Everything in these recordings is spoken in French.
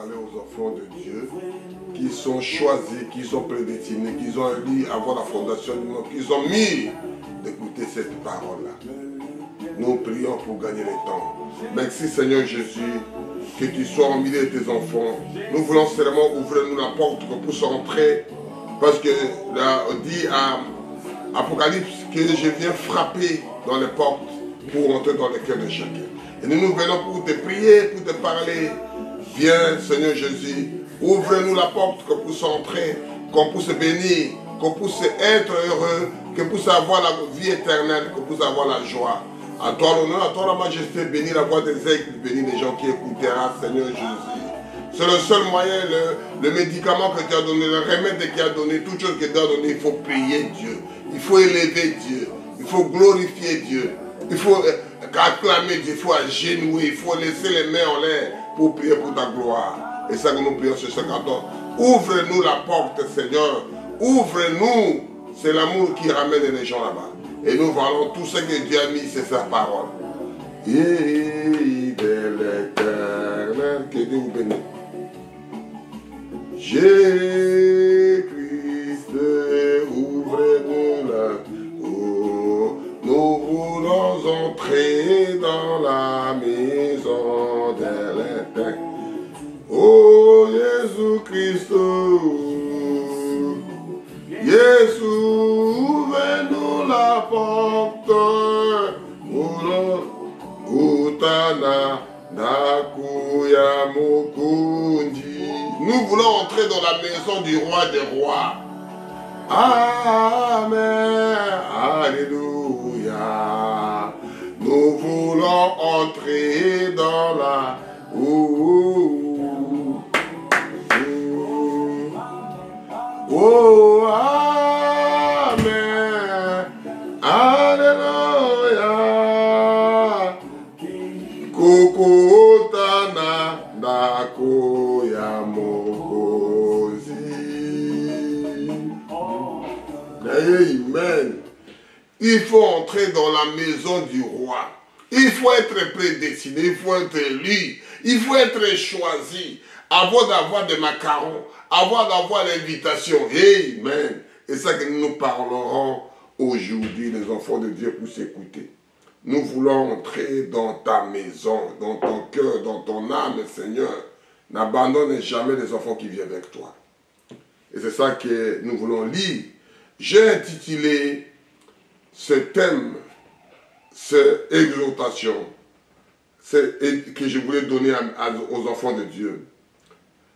parler aux enfants de Dieu qui sont choisis, qui sont prédestinés, qui ont élu avant la fondation du monde, qui ont mis d'écouter cette parole-là. Nous prions pour gagner le temps. Merci Seigneur Jésus, que tu sois au milieu de tes enfants. Nous voulons seulement ouvrir nous la porte qu'on puisse entrer. Parce que là, on dit à Apocalypse que je viens frapper dans les portes pour entrer dans le cœur de chacun. Et nous venons pour te prier, pour te parler. Viens Seigneur Jésus, ouvre-nous la porte qu'on puisse entrer, qu'on puisse bénir, qu'on puisse être heureux, qu'on puisse avoir la vie éternelle, qu'on puisse avoir la joie. À toi l'honneur, à toi la majesté, bénis la voix des aigles, bénis les gens qui écouteront, Seigneur Jésus. C'est le seul moyen, le médicament que tu as donné, le remède que tu as donné, toute chose que tu as donné, il faut prier Dieu. Il faut élever Dieu. Il faut glorifier Dieu. Il faut acclamer Dieu. Il faut agenouiller. Il faut laisser les mains en l'air pour prier pour ta gloire. Et ça que nous prions sur ce canton. Ouvre-nous la porte, Seigneur. Ouvre-nous. C'est l'amour qui ramène les gens là-bas. Et nous voyons tout ce que Dieu a mis, c'est sa parole. Et de l'éternel, que Dieu vous bénisse. Jésus-Christ, ouvrez-nous la cour. Nous voulons entrer dans la maison de l'éternel. Oh Jésus-Christ, Jésus, ouvrez-nous la porte. Utana Nakuya Mukundi. Nous voulons entrer dans la maison du roi des rois. Amen. Alléluia. Nous voulons entrer dans la... Oh, amen. Alléluia. Kokotana Nakoya Mokozi. Amen. Il faut entrer dans la maison du roi. Il faut être prédestiné, il faut être élu, il faut être choisi, avant d'avoir des macarons, avant d'avoir l'invitation. Amen. Et ça que nous parlerons aujourd'hui, les enfants de Dieu, pour s'écouter. Nous voulons entrer dans ta maison, dans ton cœur, dans ton âme, Seigneur. N'abandonne jamais les enfants qui viennent avec toi. Et c'est ça que nous voulons lire. J'ai intitulé ce thème, cette exhortation que je voulais donner aux enfants de Dieu.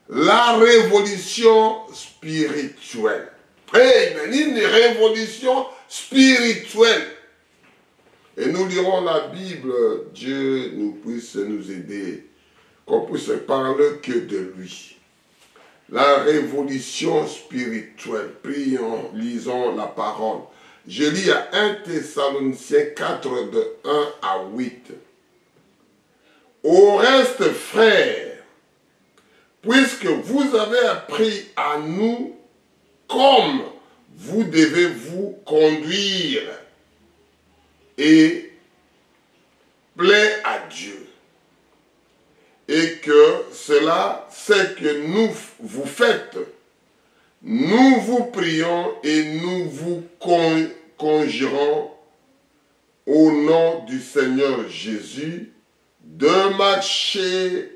La révolution spirituelle. Amen. Une révolution spirituelle. Et nous lirons la Bible, Dieu nous puisse nous aider, qu'on puisse parler que de lui. La révolution spirituelle. Prions, lisons la parole. Je lis à 1 Thessaloniciens 4, de 1 à 8. Au reste, frères, puisque vous avez appris à nous comme vous devez vous conduire et plaît à Dieu. Et que cela, c'est que nous vous faites. Nous vous prions et nous vous conjurons au nom du Seigneur Jésus de marcher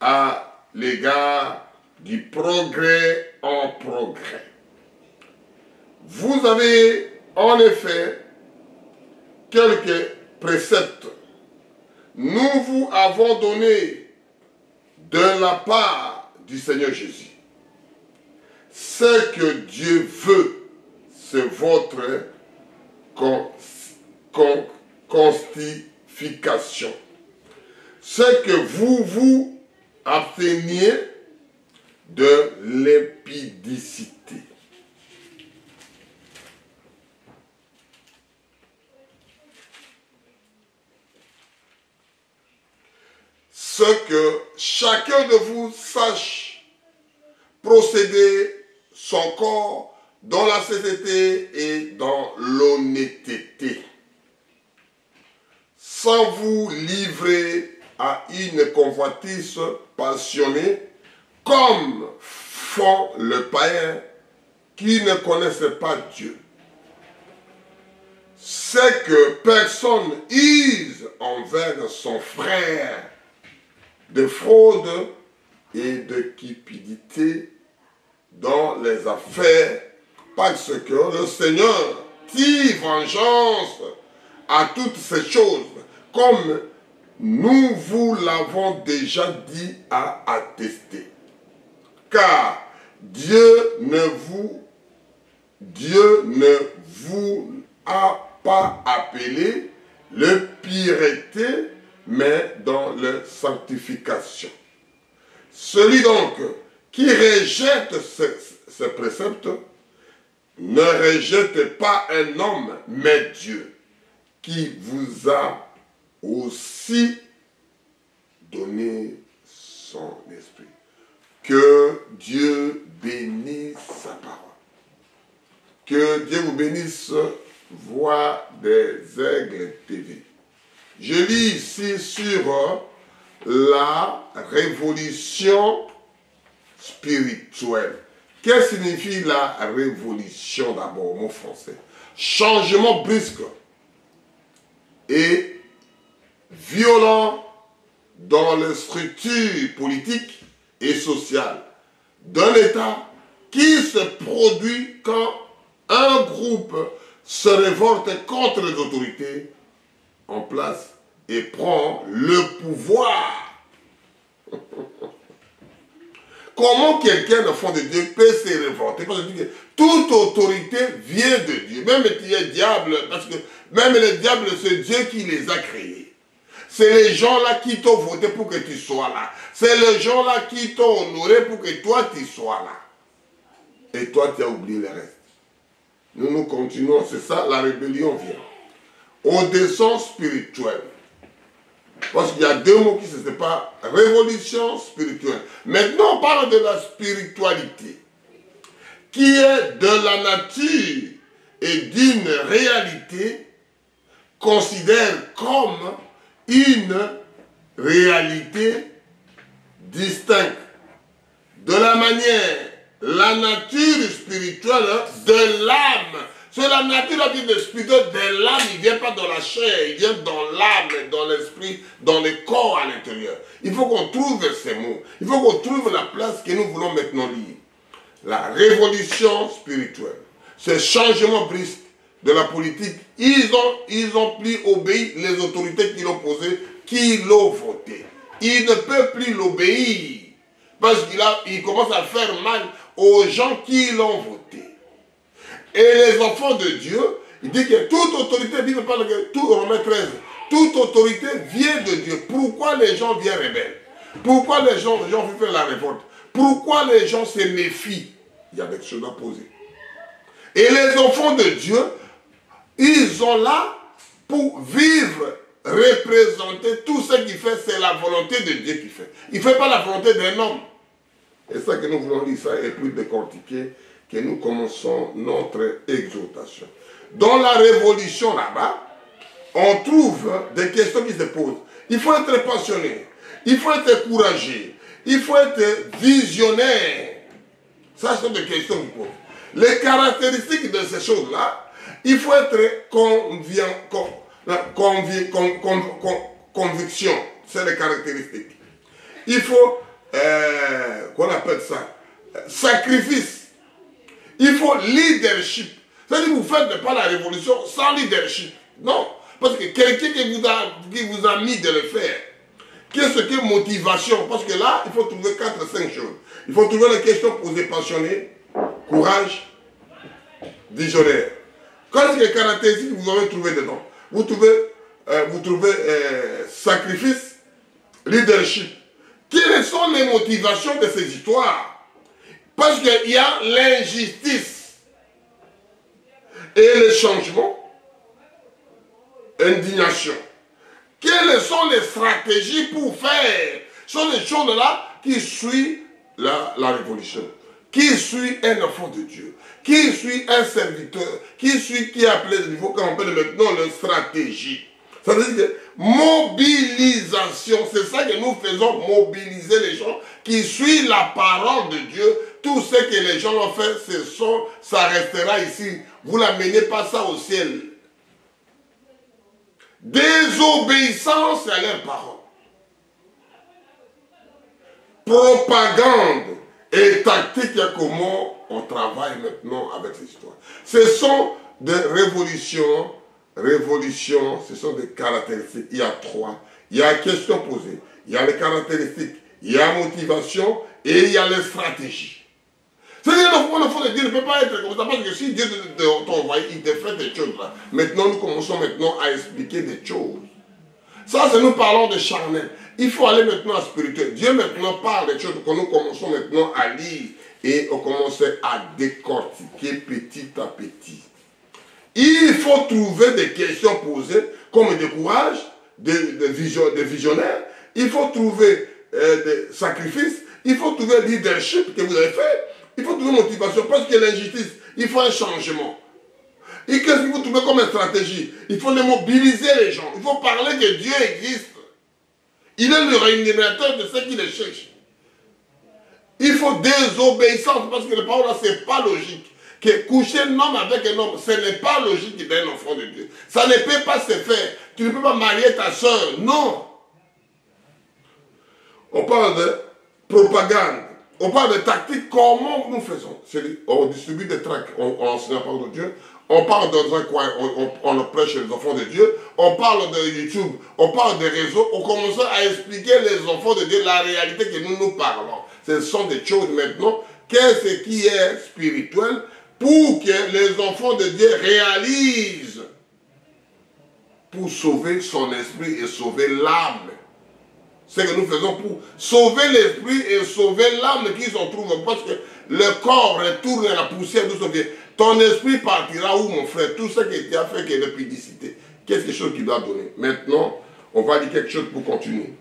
à l'égard du progrès en progrès. Vous avez en effet quelques préceptes. Nous vous avons donné de la part du Seigneur Jésus. Ce que Dieu veut, c'est votre constification. Ce que vous vous absteniez de l'impudicité. Ce que chacun de vous sache procéder son corps dans la sainteté et dans l'honnêteté, sans vous livrer à une convoitise passionné comme font les païens qui ne connaissent pas Dieu. C'est que personne use envers son frère de fraude et de cupidité dans les affaires, parce que le Seigneur tire vengeance à toutes ces choses, comme nous vous l'avons déjà dit à attester. Car Dieu ne vous a pas appelé le piété, mais dans la sanctification. Celui donc qui rejette ces préceptes ne rejette pas un homme, mais Dieu, qui vous a aussi donné son esprit. Que Dieu bénisse sa parole. Que Dieu vous bénisse, Voix des Aigles TV. Je lis ici sur la révolution spirituelle. Qu'est-ce que signifie la révolution d'abord au mot français? Changement brusque et violent dans les structures politiques et sociales d'un État qui se produit quand un groupe se révolte contre les autorités en place et prend le pouvoir. Comment quelqu'un, enfant de Dieu, peut se révolter? Parce que toute autorité vient de Dieu. Même les diables, parce que même les diables, c'est Dieu qui les a créés. C'est les gens-là qui t'ont voté pour que tu sois là. C'est les gens-là qui t'ont honoré pour que toi, tu sois là. Et toi, tu as oublié le reste. Nous continuons, c'est ça, la rébellion vient. On descend spirituel. Parce qu'il y a deux mots qui se séparent, révolution spirituelle. Maintenant, on parle de la spiritualité, qui est de la nature et d'une réalité, considère comme une réalité distincte. De la manière, la nature spirituelle de l'âme. C'est la nature spirituelle de l'âme, il ne vient pas dans la chair, il vient dans l'âme, dans l'esprit, dans le corps à l'intérieur. Il faut qu'on trouve ces mots. Il faut qu'on trouve la place que nous voulons maintenant lire. La révolution spirituelle. Ce changement brusque de la politique, ils ont plus obéi les autorités qui l'ont posé, qui l'ont voté. Ils ne peuvent plus l'obéir. Parce qu'il commence à faire mal aux gens qui l'ont voté. Et les enfants de Dieu, il dit que toute autorité, Bible parle que tout Romains 13, toute autorité vient de Dieu. Pourquoi les gens viennent rebelles? Pourquoi les gens veulent faire la révolte? Pourquoi les gens se méfient? Il y a des choses à poser. Et les enfants de Dieu, ils sont là pour vivre, représenter tout ce qu'il fait, c'est la volonté de Dieu qui fait. Il ne fait pas la volonté d'un homme. Et ça que nous voulons lire ça et puis décortiquer, que nous commençons notre exhortation. Dans la révolution là-bas, on trouve des questions qui se posent. Il faut être passionné, il faut être courageux, il faut être visionnaire. Ça, ce sont des questions qui posent. Les caractéristiques de ces choses-là, il faut être conviction. C'est les caractéristiques. Il faut, qu'on appelle ça, sacrifice. Il faut leadership. C'est-à-dire que vous ne faites pas la révolution sans leadership. Non. Parce que quelqu'un qui vous a mis de le faire. Qu'est-ce que motivation? Parce que là, il faut trouver 4 ou 5 choses. Il faut trouver les questions posées passionnées, courage, visionnaire. Quelles sont les caractéristiques que vous avez trouvées dedans? Vous trouvez sacrifice, leadership. Quelles sont les motivations de ces histoires? Parce qu'il y a l'injustice et le changement, indignation. Quelles sont les stratégies pour faire? Ce sont les choses-là qui suivent la révolution, qui suit un enfant de Dieu, qui suit un serviteur, qui est appelé de niveau qu'on appelle maintenant la stratégie. Ça veut dire mobilisation. C'est ça que nous faisons, mobiliser les gens qui suivent la parole de Dieu. Tout ce que les gens ont fait, ça restera ici. Vous n'amenez pas ça au ciel. Désobéissance à leur parole. Propagande et tactique, comment on travaille maintenant avec l'histoire. Ce sont des révolutions, ce sont des caractéristiques. Il y a 3. Il y a question posée, il y a les caractéristiques, il y a la motivation et il y a les stratégies. C'est-à-dire que le fond de Dieu ne peut pas être comme ça, parce que si Dieu t'a envoyé, il te fait des choses là. Maintenant, nous commençons maintenant à expliquer des choses. Ça, c'est nous parlons de charnel. Il faut aller maintenant à spirituel. Dieu maintenant parle des choses que nous commençons maintenant à lire et on commence à décortiquer petit à petit. Il faut trouver des questions posées comme des courages, des visionnaires. Il faut trouver des sacrifices. Il faut trouver le leadership que vous avez fait. Il faut trouver motivation parce que l'injustice, il faut un changement. Et qu'est-ce qu'il faut trouver comme stratégie? Il faut les mobiliser les gens. Il faut parler que Dieu existe. Il est le rémunérateur de ceux qui le cherchent. Il faut désobéissance parce que le parole là, ce n'est pas logique. Que coucher un homme avec un homme, ce n'est pas logique d'un enfant de Dieu. Ça ne peut pas se faire. Tu ne peux pas marier ta soeur. Non. On parle de propagande. On parle de tactique. Comment nous faisons? On distribue des tracts. On enseigne la parole de Dieu. On parle dans un coin, on prêche les enfants de Dieu, on parle de YouTube, on parle des réseaux, on commence à expliquer les enfants de Dieu la réalité que nous parlons. Ce sont des choses maintenant, qu'est-ce qui est spirituel pour que les enfants de Dieu réalisent pour sauver son esprit et sauver l'âme. C'est ce que nous faisons pour sauver l'esprit et sauver l'âme qui s'en trouve. Parce que le corps retourne à la poussière d'où ça vient. Ton esprit partira où, mon frère? Tout ce que tu as fait, qui est de publicité. Quelque chose qui doit donner. Maintenant, on va dire quelque chose pour continuer.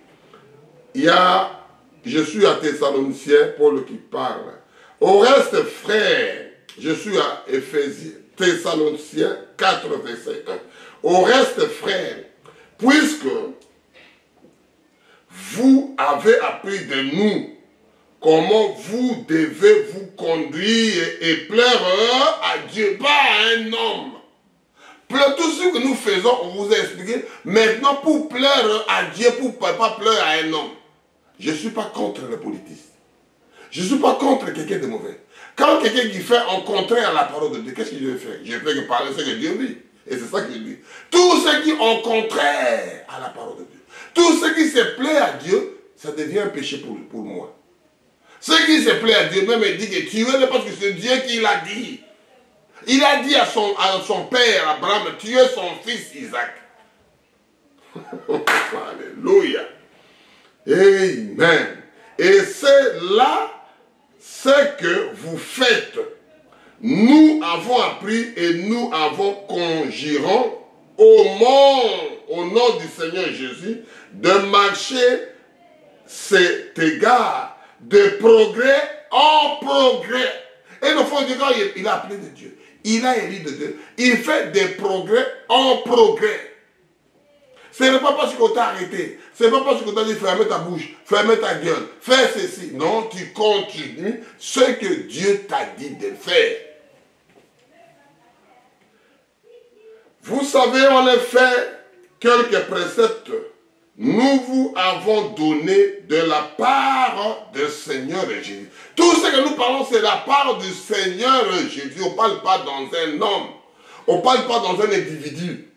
Je suis à Thessaloniciens, Paul qui parle. Au reste, frère, je suis à Éphésiens, Thessaloniciens 4, verset 1. Au reste, frère, puisque vous avez appris de nous comment vous devez vous conduire et plaire à Dieu, pas à un homme. Tout ce que nous faisons, on vous a expliqué. Maintenant, pour plaire à Dieu, pour ne pas plaire à un homme. Je ne suis pas contre les politistes. Je ne suis pas contre quelqu'un de mauvais. Quand quelqu'un qui fait en contraire à la parole de Dieu, qu'est-ce que je vais faire? Je vais que parler ce que Dieu dit. Et c'est ça que je dis. Tout ce qui est en contraire à la parole de Dieu, tout ce qui se plaît à Dieu, ça devient un péché pour moi. Ce qui se plaît à Dieu, même il dit que tuer, parce que c'est Dieu qui l'a dit. Il a dit à son père, Abraham, tuer son fils Isaac. Alléluia. Amen. Et c'est là ce que vous faites. Nous avons appris et nous avons conjuré au nom du Seigneur Jésus de marcher cet égard de progrès en progrès. Et le fond du gars, il a appelé de Dieu. Il a élu de Dieu. Il fait des progrès en progrès. Ce n'est pas parce qu'on t'a arrêté. Ce n'est pas parce qu'on t'a dit ferme ta bouche, ferme ta gueule, fais ceci. Non, tu continues ce que Dieu t'a dit de faire. Vous savez en effet quelques préceptes nous vous avons donné de la part du Seigneur Jésus. Tout ce que nous parlons, c'est la part du Seigneur Jésus. On ne parle pas dans un homme. On ne parle pas dans un individu.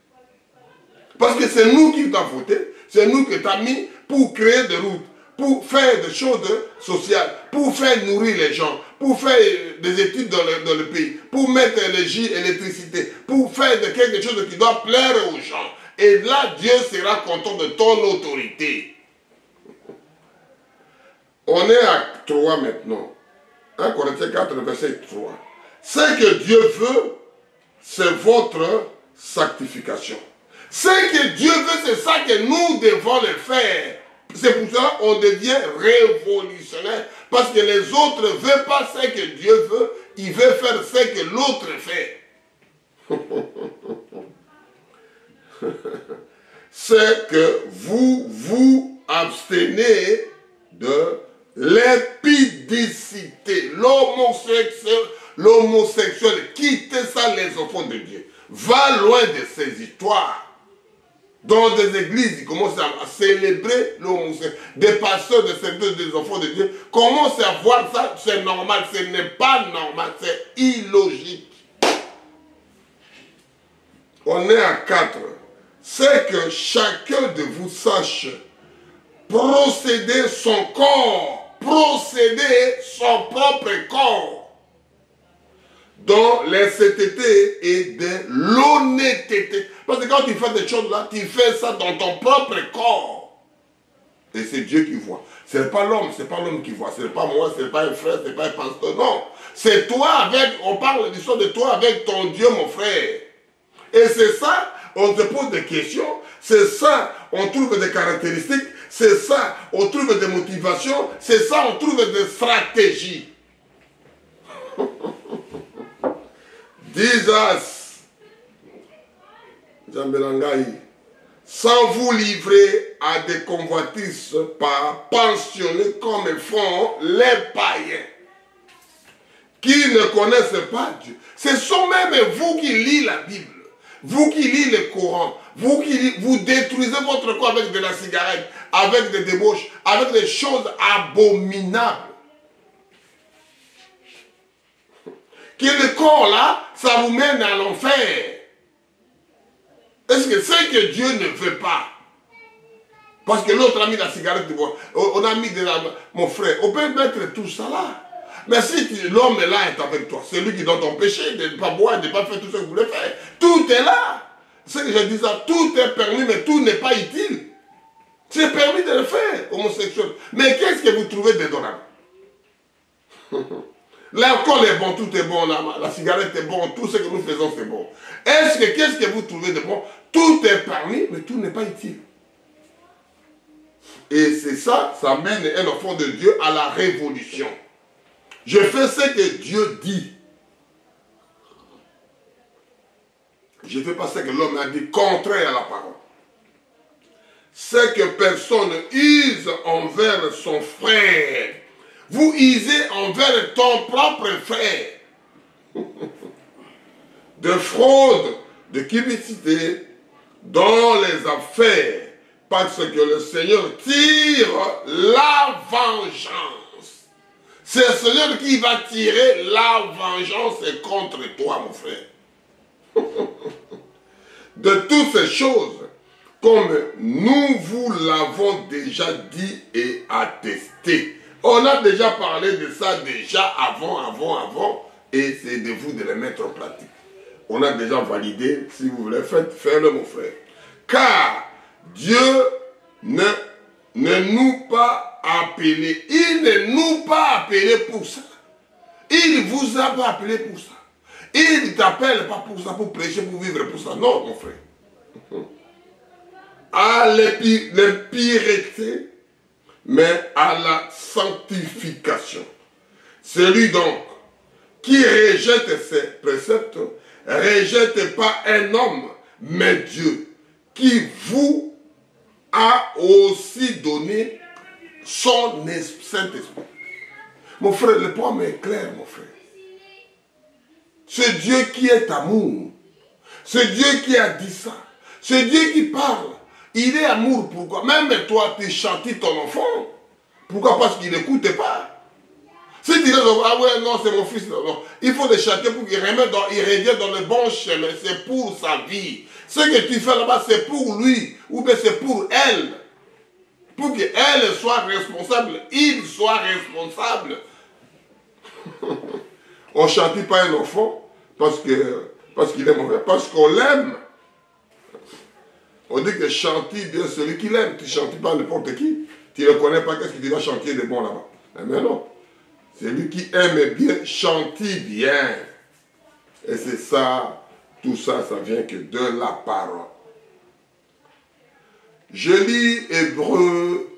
Parce que c'est nous qui t'avons voté. C'est nous qui t'avons mis pour créer des routes, pour faire des choses sociales, pour faire nourrir les gens, pour faire des études dans le pays, pour mettre l'électricité, pour faire quelque chose qui doit plaire aux gens. Et là, Dieu sera content de ton autorité. On est à 3 maintenant. 1 Corinthiens 4, verset 3. Ce que Dieu veut, c'est votre sanctification. Ce que Dieu veut, c'est ça que nous devons le faire. C'est pour cela qu'on devient révolutionnaire. Parce que les autres ne veulent pas ce que Dieu veut. Il veut faire ce que l'autre fait. c'est que vous vous abstenez de l'épidicité, l'homosexuel, quittez ça les enfants de Dieu. Va loin de ces histoires. Dans des églises, ils commencent à célébrer l'homosexuel. Des pasteurs, des enfants de Dieu commencent à voir ça, c'est normal, ce n'est pas normal, c'est illogique. On est à 4. C'est que chacun de vous sache procéder son corps, procéder son propre corps dans l'incétité et de l'honnêteté. Parce que quand tu fais des choses là, tu fais ça dans ton propre corps. Et c'est Dieu qui voit. Ce n'est pas l'homme, c'est pas l'homme qui voit. Ce n'est pas moi, ce n'est pas un frère, ce n'est pas un pasteur. Non. C'est toi avec, on parle de l'histoire de toi avec ton Dieu, mon frère. Et c'est ça, on te pose des questions. C'est ça, on trouve des caractéristiques. C'est ça, on trouve des motivations. C'est ça, on trouve des stratégies. Disas, Jambelangaï, sans vous livrer à des convoitises par pensionnés comme font les païens, qui ne connaissent pas Dieu. Ce sont même vous qui lisez la Bible, vous qui lisez le Coran, vous qui vous détruisez votre corps avec de la cigarette, avec des débauches, avec des choses abominables. Que le corps là, ça vous mène à l'enfer. Est-ce que c'est que Dieu ne veut pas? Parce que l'autre a mis la cigarette, on a mis de la... Mon frère, on peut mettre tout ça là. Mais si l'homme là est avec toi, c'est lui qui donne ton péché, de ne pas boire, de ne pas faire tout ce que vous voulez faire. Tout est là. C'est que je dis ça, tout est permis, mais tout n'est pas utile. C'est permis de le faire, homosexuel. Mais qu'est-ce que vous trouvez dedans là? L'alcool est bon, tout est bon, la cigarette est bon, tout ce que nous faisons c'est bon. Qu'est-ce que vous trouvez de bon? Tout est permis, mais tout n'est pas utile. Et c'est ça, ça mène un enfant de Dieu à la révolution. Je fais ce que Dieu dit. Je ne fais pas ce que l'homme a dit, contraire à la parole. C'est que personne use envers son frère. Vous usez envers ton propre frère. De fraude, de cupidité dans les affaires. Parce que le Seigneur tire la vengeance. C'est le Seigneur qui va tirer la vengeance contre toi, mon frère. De toutes ces choses, comme nous vous l'avons déjà dit et attesté. On a déjà parlé de ça déjà avant, et c'est de vous de les mettre en pratique. On a déjà validé, si vous voulez, faites-le, mon frère. Car Dieu ne nous pas appelés, il ne nous pas appelés pour ça. Il ne vous a pas appelé pour ça. Il ne t'appelle pas pour ça, pour prêcher, pour vivre pour ça. Non, mon frère. À l'impureté, mais à la sanctification. Celui donc qui rejette ses préceptes, rejette pas un homme, mais Dieu, qui vous a aussi donné son Saint-Esprit. Mon frère, le poème est clair, mon frère. C'est Dieu qui est amour. C'est Dieu qui a dit ça. C'est Dieu qui parle. Il est amour, pourquoi? Même toi, tu chantes ton enfant. Pourquoi? Parce qu'il n'écoute pas. Si tu dis, ah ouais, non, c'est mon fils, non. Il faut le chanter pour qu'il revienne dans le bon chemin. C'est pour sa vie. Ce que tu fais là-bas, c'est pour lui. Ou bien c'est pour elle. Pour qu'elle soit responsable, il soit responsable. On ne chante pas un enfant parce qu'il est mauvais, parce qu'on l'aime. On dit que chanter bien celui qui l'aime. Tu ne chantes pas n'importe qui. Tu ne connais pas, qu'est-ce que tu vas chanter de bon là-bas? Mais non. Celui qui aime bien, chante bien. Et c'est ça, tout ça, ça vient que de la parole. Je lis Hébreux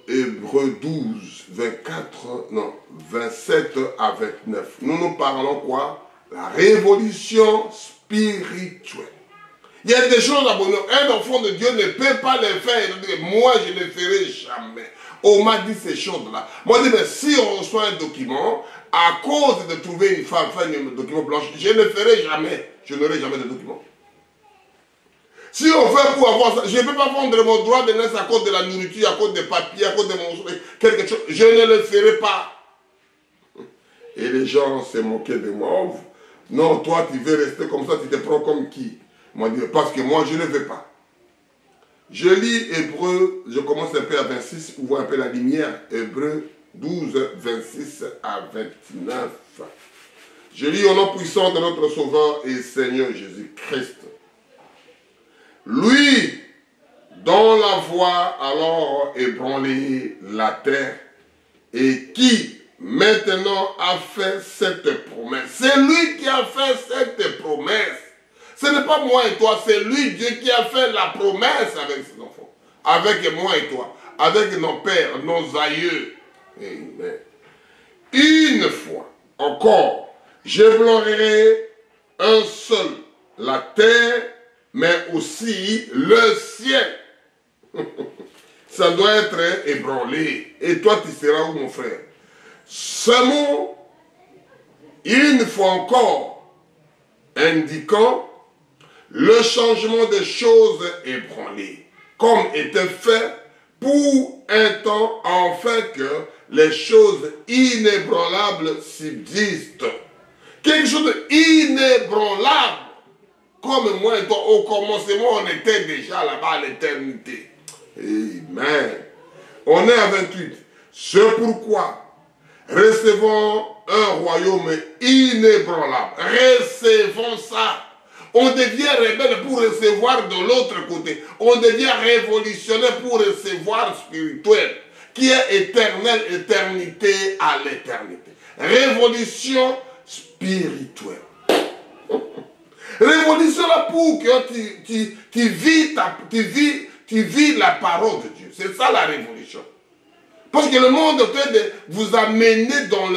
12, 27 à 29. Nous parlons quoi? La révolution spirituelle. Il y a des choses abominables. Un enfant de Dieu ne peut pas les faire. Moi, je ne ferai jamais. On m'a dit ces choses-là. Moi, je dis, mais si on reçoit un document, à cause de trouver une femme, faire un document blanche, je ne ferai jamais. Je n'aurai jamais de document. Si on fait pour avoir ça, je ne peux pas vendre mon droit de naissance à cause de la nourriture, à cause des papiers, à cause de mon quelque chose. Je ne le ferai pas. Et les gens se moquaient de moi. Non, toi, tu veux rester comme ça, tu te prends comme qui? Moi, parce que moi, je ne veux pas. Je lis Hébreu, je commence un peu à 26, pour voir un peu la lumière. Hébreu 12, 26 à 29. Je lis au nom puissant de notre Sauveur et Seigneur Jésus-Christ. Lui, dont la voix alors ébranlé la terre, et qui maintenant a fait cette promesse. C'est lui qui a fait cette promesse. Ce n'est pas moi et toi, c'est lui, Dieu, qui a fait la promesse avec ses enfants. Avec moi et toi, avec nos pères, nos aïeux. Amen. Une fois encore, j'ébranlerai un seul, la terre, mais aussi le ciel. Ça doit être ébranlé. Et toi, tu seras où, mon frère? Ce mot, une fois encore, indiquant le changement des choses ébranlées, comme était fait pour un temps, afin que les choses inébranlables subsistent. Quelque chose d'inébranlable, comme moi et toi, au commencement, on était déjà là-bas à l'éternité. Amen. On est à 28. C'est pourquoi recevons un royaume inébranlable. Recevons ça. On devient rebelle pour recevoir de l'autre côté. On devient révolutionnaire pour recevoir spirituel, qui est éternel, éternité à l'éternité. Révolution spirituelle. Révolution là pour que tu vis la parole de Dieu. C'est ça la révolution. Parce que le monde peut vous amener dans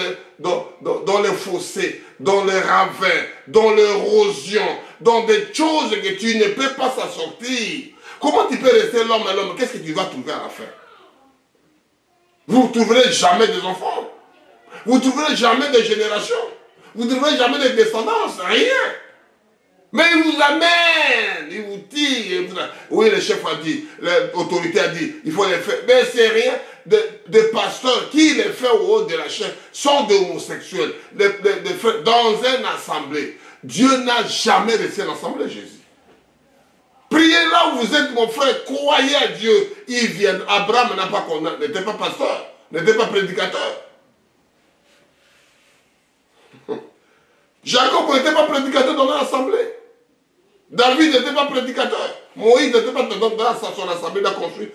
les fossés, dans les ravins, dans l'érosion, dans des choses que tu ne peux pas s'en sortir. Comment tu peux rester l'homme et l'homme? Qu'est-ce que tu vas trouver à la fin? Vous ne trouverez jamais des enfants. Vous ne trouverez jamais des générations. Vous ne trouverez jamais des descendances. Rien. Mais il vous amène, il vous tire. Oui, le chef a dit, l'autorité a dit, il faut les faire. Mais c'est rien. Des pasteurs qui les fait au haut de la chaîne sont des homosexuels. Dans une assemblée. Dieu n'a jamais laissé l'assemblée, Jésus. Priez là où vous êtes, mon frère. Croyez à Dieu. Il vient. Abraham n'était pas pasteur, n'était pas prédicateur. Jacob n'était pas prédicateur dans l'assemblée. David n'était pas prédicateur. Moïse n'était pas dans son assemblée, il a construit.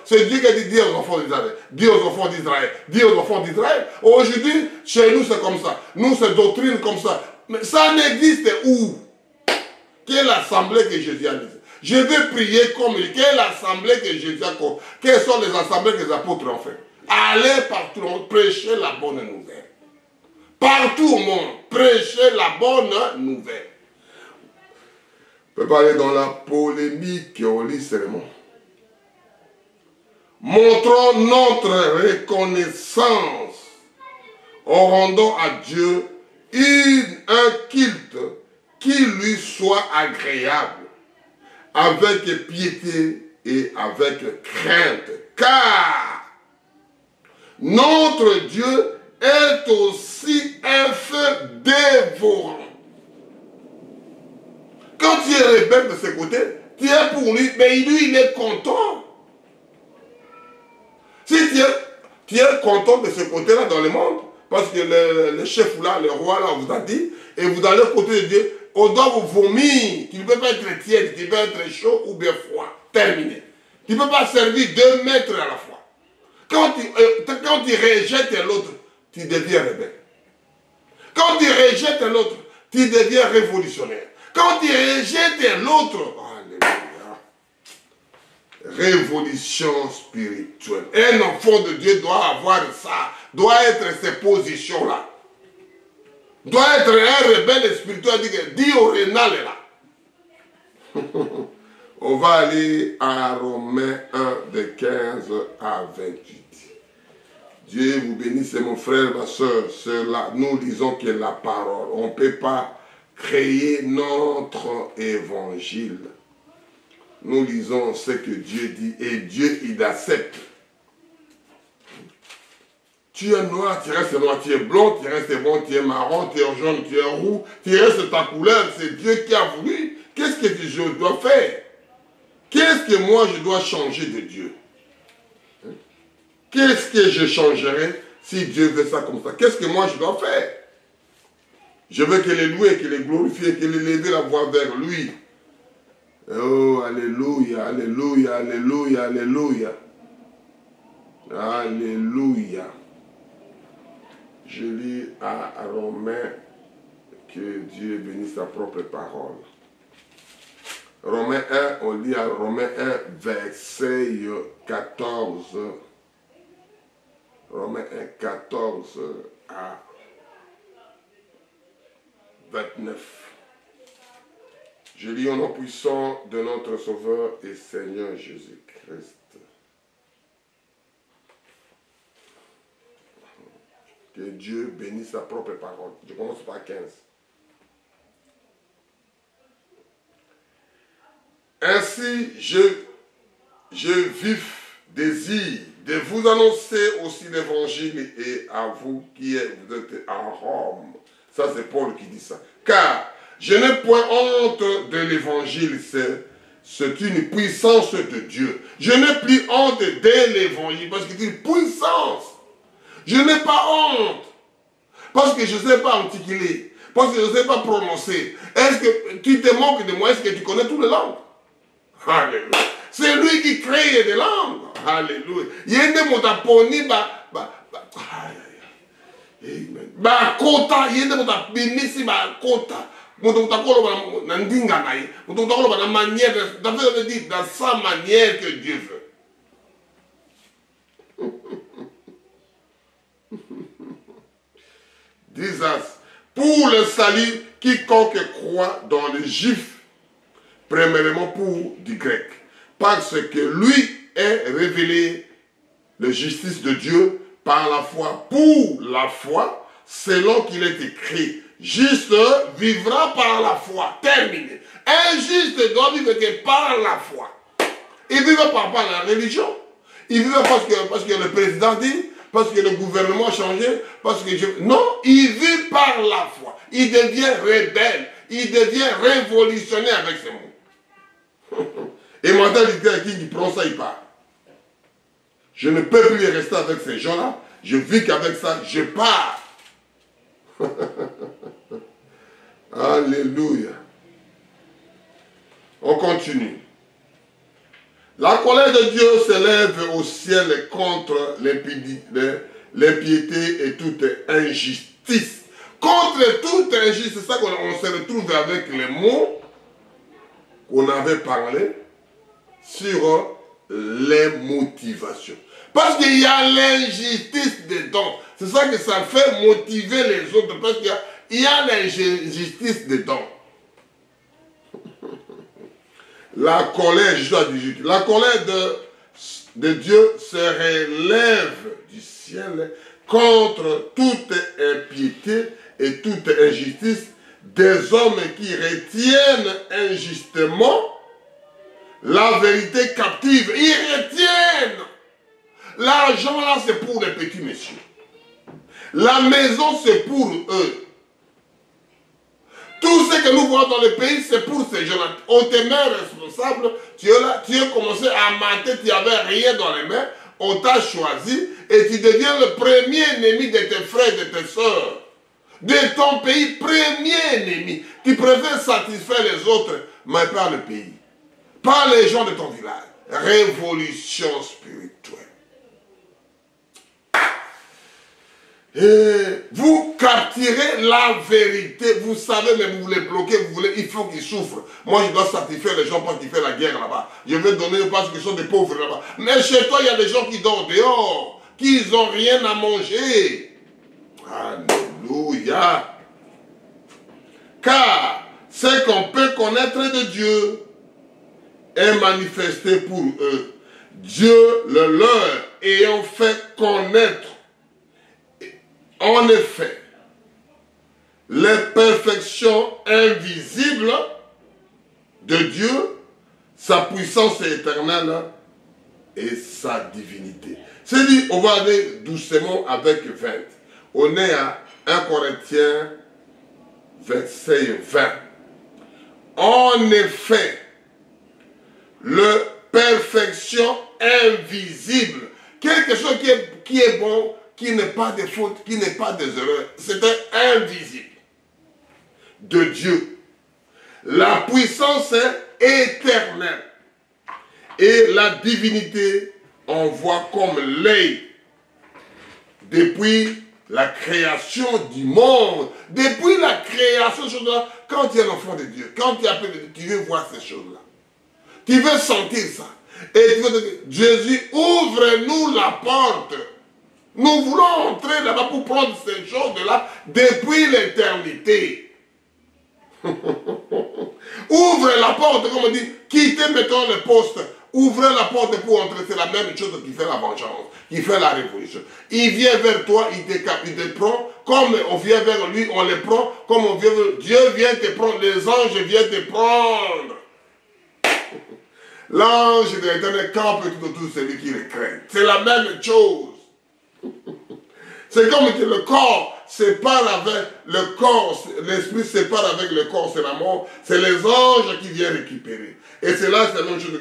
C'est Dieu qui a dit, dis aux enfants d'Israël. Dis aux enfants d'Israël. Dis aux enfants d'Israël. Aujourd'hui, chez nous, c'est comme ça. Nous, c'est doctrine comme ça. Mais ça n'existe où? Quelle est l'assemblée que Jésus a dit? Je vais prier comme lui. Quelle est l'assemblée que Jésus a dit? Quelles sont les assemblées que les apôtres ont fait? Allez partout au monde, prêchez la bonne nouvelle. Partout au monde, prêchez la bonne nouvelle. On peut parler dans la polémique, on lit seulement. Montrons notre reconnaissance en rendant à Dieu un culte qui lui soit agréable, avec piété et avec crainte. Car notre Dieu est aussi un feu dévorant. Quand tu es rebelle de ce côté, tu es pour lui, mais lui, il est content. Si tu es content de ce côté-là dans le monde, parce que le chef là, le roi là, vous a dit, et vous allez au côté de Dieu, on doit vous vomir. Tu ne peux pas être tiède, tu peux être chaud ou bien froid. Terminé. Tu ne peux pas servir 2 maîtres à la fois. Quand tu rejettes l'autre, tu deviens rebelle. Quand tu rejettes l'autre, tu deviens révolutionnaire. Quand tu rejettes l'autre, alléluia, révolution spirituelle. Un enfant de Dieu doit avoir ça, doit être ces positions-là. Doit être un rebelle spirituel, dit au rénal là. On va aller à Romains 1, de 15 à 28. Dieu vous bénisse, mon frère, ma soeur. Cela, nous lisons que la parole. On ne peut pas créer notre évangile. Nous lisons ce que Dieu dit et Dieu, il accepte. Tu es noir, tu restes noir, tu es blond, tu restes blond, tu es marron, tu es jaune, tu es roux, tu restes ta couleur, c'est Dieu qui a voulu. Qu'est-ce que je dois faire? Qu'est-ce que moi je dois changer de Dieu? Qu'est-ce que je changerai si Dieu veut ça comme ça? Qu'est-ce que moi je dois faire? Je veux qu'il est loué, qu'il est glorifié, qu'il ait levé la voix vers lui. Oh, alléluia, alléluia, alléluia, alléluia. Alléluia. Je lis à Romains, que Dieu bénisse sa propre parole. Romains 1, on lit à Romains 1, verset 14. Romains 1, 14 à 29. Je lis au nom puissant de notre Sauveur et Seigneur Jésus-Christ. Que Dieu bénisse sa propre parole. Je commence par 15. Ainsi, je vif désir de vous annoncer aussi l'évangile et à vous qui êtes en Rome. Ça, c'est Paul qui dit ça. Car je n'ai point honte de l'évangile, c'est une puissance de Dieu. Je n'ai plus honte de l'évangile parce que c'est une puissance. Je n'ai pas honte parce que je ne sais pas articuler, parce que je ne sais pas prononcer. Est-ce que tu te moques de moi? Est-ce que tu connais toutes les langues? Alléluia. C'est lui qui crée des langues. Alléluia. Il y a des mots d'aponi, kota, il y a des mots d'apinisi, kota. Dans sa manière que Dieu veut. Disas, pour le salut, quiconque croit dans les Juifs, premièrement pour du grec, parce que lui est révélé la justice de Dieu par la foi, pour la foi, selon qu'il est écrit. Juste vivra par la foi. Terminé. Un juste doit vivre que par la foi. Il ne vivra pas par la religion. Il vivra parce que le président dit, parce que le gouvernement a changé, parce que non, il vit par la foi. Il devient rebelle. Il devient révolutionnaire avec ces mots. Et mentalité à qui prend ça, il part. Je ne peux plus rester avec ces gens-là. Je vis qu'avec ça, je pars. Alléluia. On continue. La colère de Dieu s'élève au ciel contre l'impiété et toute injustice. Contre toute injustice, c'est ça qu'on se retrouve avec les mots qu'on avait parlé sur les motivations. Parce qu'il y a l'injustice dedans. C'est ça que ça fait motiver les autres. Parce qu'il y a l'injustice dedans. La colère, la colère de Dieu se relève du ciel contre toute impiété et toute injustice des hommes qui retiennent injustement la vérité captive. Ils retiennent. L'argent là, c'est pour les petits messieurs. La maison, c'est pour eux. Tout ce que nous voyons dans le pays, c'est pour ces gens-là. On te met responsable. Tu es là, tu as commencé à mentir, tu n'avais rien dans les mains. On t'a choisi et tu deviens le premier ennemi de tes frères et de tes soeurs. De ton pays, premier ennemi. Tu préfères satisfaire les autres, mais pas le pays. Pas les gens de ton village. Révolution spirituelle. Et vous capturez la vérité, vous savez, mais vous voulez bloquer, vous voulez, il faut qu'ils souffrent. Moi, je dois satisfaire les gens parce qu'ils font la guerre là-bas. Je vais donner parce qu'ils sont des pauvres là-bas. Mais chez toi, il y a des gens qui dorment dehors, qui n'ont rien à manger. Alléluia. Car ce qu'on peut connaître de Dieu est manifesté pour eux. Dieu le leur ayant fait connaître. En effet, les perfections invisibles de Dieu, sa puissance éternelle et sa divinité. C'est dit, on va aller doucement avec 20. On est à 1 Corinthiens, verset 20. En effet, le perfection invisible, quelque chose qui est bon, qui n'est pas de faute, qui n'est pas des erreurs, c'était invisible de Dieu. La puissance est éternelle et la divinité on voit comme l'œil depuis la création du monde, depuis la création, quand tu es l'enfant de Dieu, quand tu appelles Dieu, tu veux voir ces choses-là. Tu veux sentir ça. Et tu veux dire, Jésus, ouvre-nous la porte. Nous voulons entrer là-bas pour prendre ces choses-là depuis l'éternité. Ouvre la porte, comme on dit, quittez maintenant le poste. Ouvrez la porte pour entrer, c'est la même chose qui fait la vengeance, qui fait la révolution. Il vient vers toi, il te prend, comme on vient vers lui, on le prend, comme on vient vers Dieu vient te prendre, les anges viennent te prendre. L'ange de l'Éternel campe tout autour de celui qui le craint. C'est la même chose. C'est comme que le corps sépare avec le corps, l'esprit sépare avec le corps, c'est la mort, c'est les anges qui viennent récupérer. Et c'est là, c'est la même chose que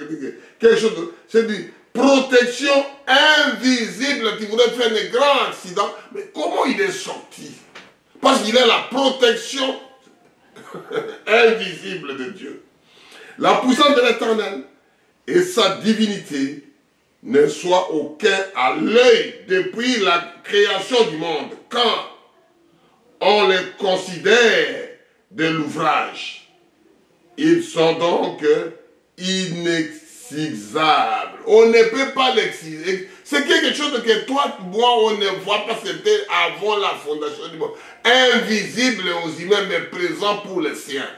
quelque chose de, c'est dit, protection invisible. Tu voudrais faire un grand accident, mais comment il est sorti? Parce qu'il est la protection invisible de Dieu. La puissance de l'Éternel et sa divinité ne soit aucun à l'œil depuis la création du monde, quand on les considère de l'ouvrage. Ils sont donc inexcusables. On ne peut pas l'excuser. C'est quelque chose que toi, moi, on ne voit pas, c'était avant la fondation du monde. Invisible aux humains, mais présent pour les siens.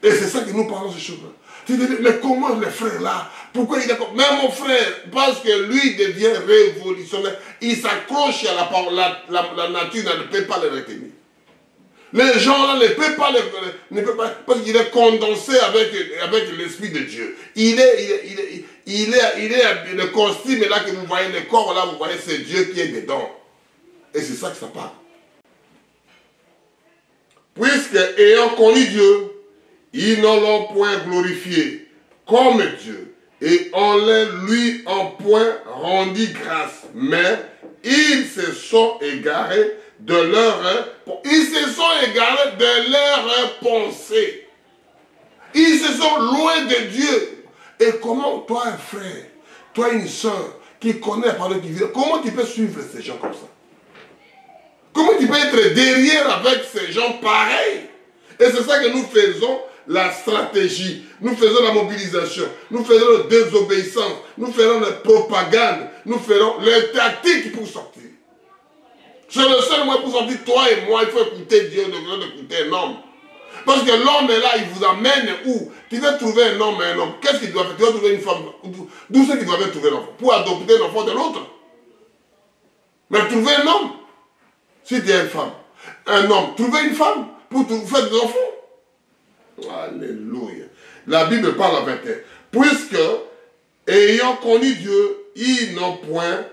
Et c'est ça que nous parlons de ces choses-là. Tu te dis, mais comment le frère là? Pourquoi il est comme... Même mon frère, parce que lui devient révolutionnaire, il s'accroche à la parole, la nature ne peut pas le retenir. Les gens là ne peuvent pas, parce qu'il est condensé avec l'Esprit de Dieu. Il est le costume là que vous voyez, le corps là, vous voyez, c'est Dieu qui est dedans. Et c'est ça que ça parle. Puisque, ayant connu Dieu, ils ne l'ont point glorifié comme Dieu, et on lui en point rendu grâce, mais ils se sont égarés de leur pensée. Ils se sont loin de Dieu. Et comment toi un frère, toi une soeur qui connaît la parole qui vit, comment tu peux suivre ces gens comme ça? Comment tu peux être derrière avec ces gens pareils? Et c'est ça que nous faisons, la stratégie, nous faisons la mobilisation, nous faisons la désobéissance, nous faisons la propagande, nous faisons les tactiques pour sortir. C'est le seul moyen pour sortir, toi et moi, il faut écouter Dieu, écouter un homme. Parce que l'homme est là, il vous amène où? Tu veux trouver un homme et un homme. Qu'est-ce qu'il doit faire? Tu vas trouver une femme. D'où c'est qu'il doit trouver l'enfant? Pour adopter l'enfant de l'autre. Mais trouver un homme. Si tu es une femme, un homme, trouver une femme pour faire des enfants. Alléluia. La Bible parle à 21. Puisque, ayant connu Dieu, ils n'ont point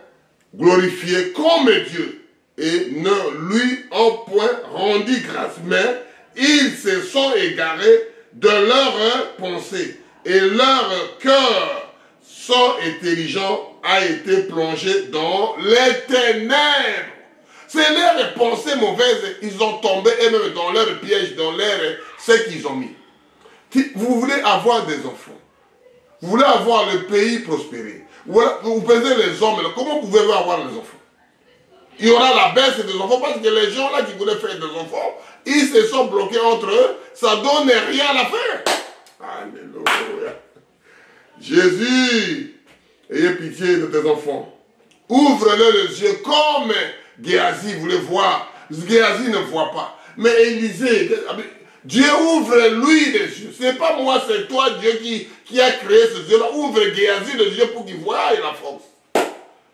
glorifié comme Dieu et ne lui ont point rendu grâce, mais ils se sont égarés de leur pensée et leur cœur sans intelligent a été plongé dans les ténèbres. C'est leurs pensées mauvaises, ils ont tombé eux-mêmes dans leur piège, dans ce qu'ils ont mis. Vous voulez avoir des enfants, vous voulez avoir le pays prospéré, vous pesez les hommes, comment pouvez-vous avoir des enfants? Il y aura la baisse des enfants parce que les gens là qui voulaient faire des enfants, ils se sont bloqués entre eux, ça ne donne rien à faire. Alléluia. Jésus, ayez pitié de tes enfants. Ouvre-leur les yeux comme Géasi voulait voir. Géasi ne voit pas. Mais Élisée, Dieu ouvre lui les yeux. Ce n'est pas moi, c'est toi, Dieu, qui a créé ces yeux-là. Ouvre Géasi les yeux pour qu'il voie la force.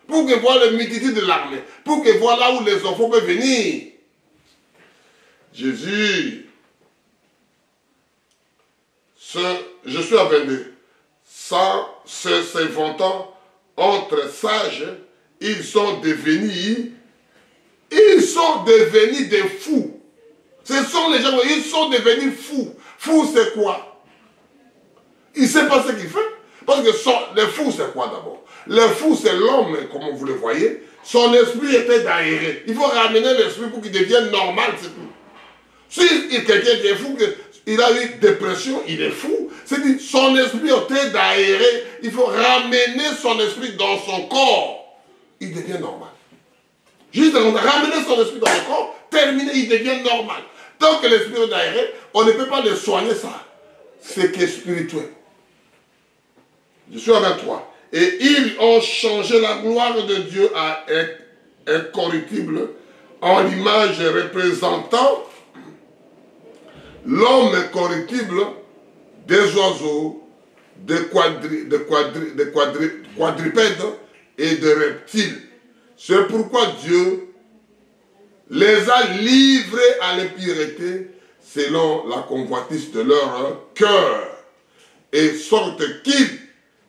Pour qu'il voie la multitude de l'armée. Pour qu'il voie là où les enfants peuvent venir. Jésus, je suis à 22. S'inventant entre sages, ils sont devenus des fous. Ce sont les gens, ils sont devenus fous. Fou, c'est quoi? Il ne sait pas ce qu'il fait. Parce que le fou, c'est quoi d'abord? Le fou, c'est l'homme, comme vous le voyez. Son esprit était d'aérer. Il faut ramener l'esprit pour qu'il devienne normal, c'est tout. Si quelqu'un qui est fou, il a eu dépression, il est fou. C'est-à-dire, son esprit était d'aérer. Il faut ramener son esprit dans son corps. Il devient normal. Juste ramener son esprit dans le corps, terminer, il devient normal. Tant que l'esprit est d'aérer, on ne peut pas le soigner ça. C'est que spirituel. Je suis à 23. Et ils ont changé la gloire de Dieu à incorruptible en l'image représentant l'homme corruptible des oiseaux, des quadrupèdes et de reptiles. C'est pourquoi Dieu les a livrés à l'impureté selon la convoitise de leur cœur, et sorte qu'ils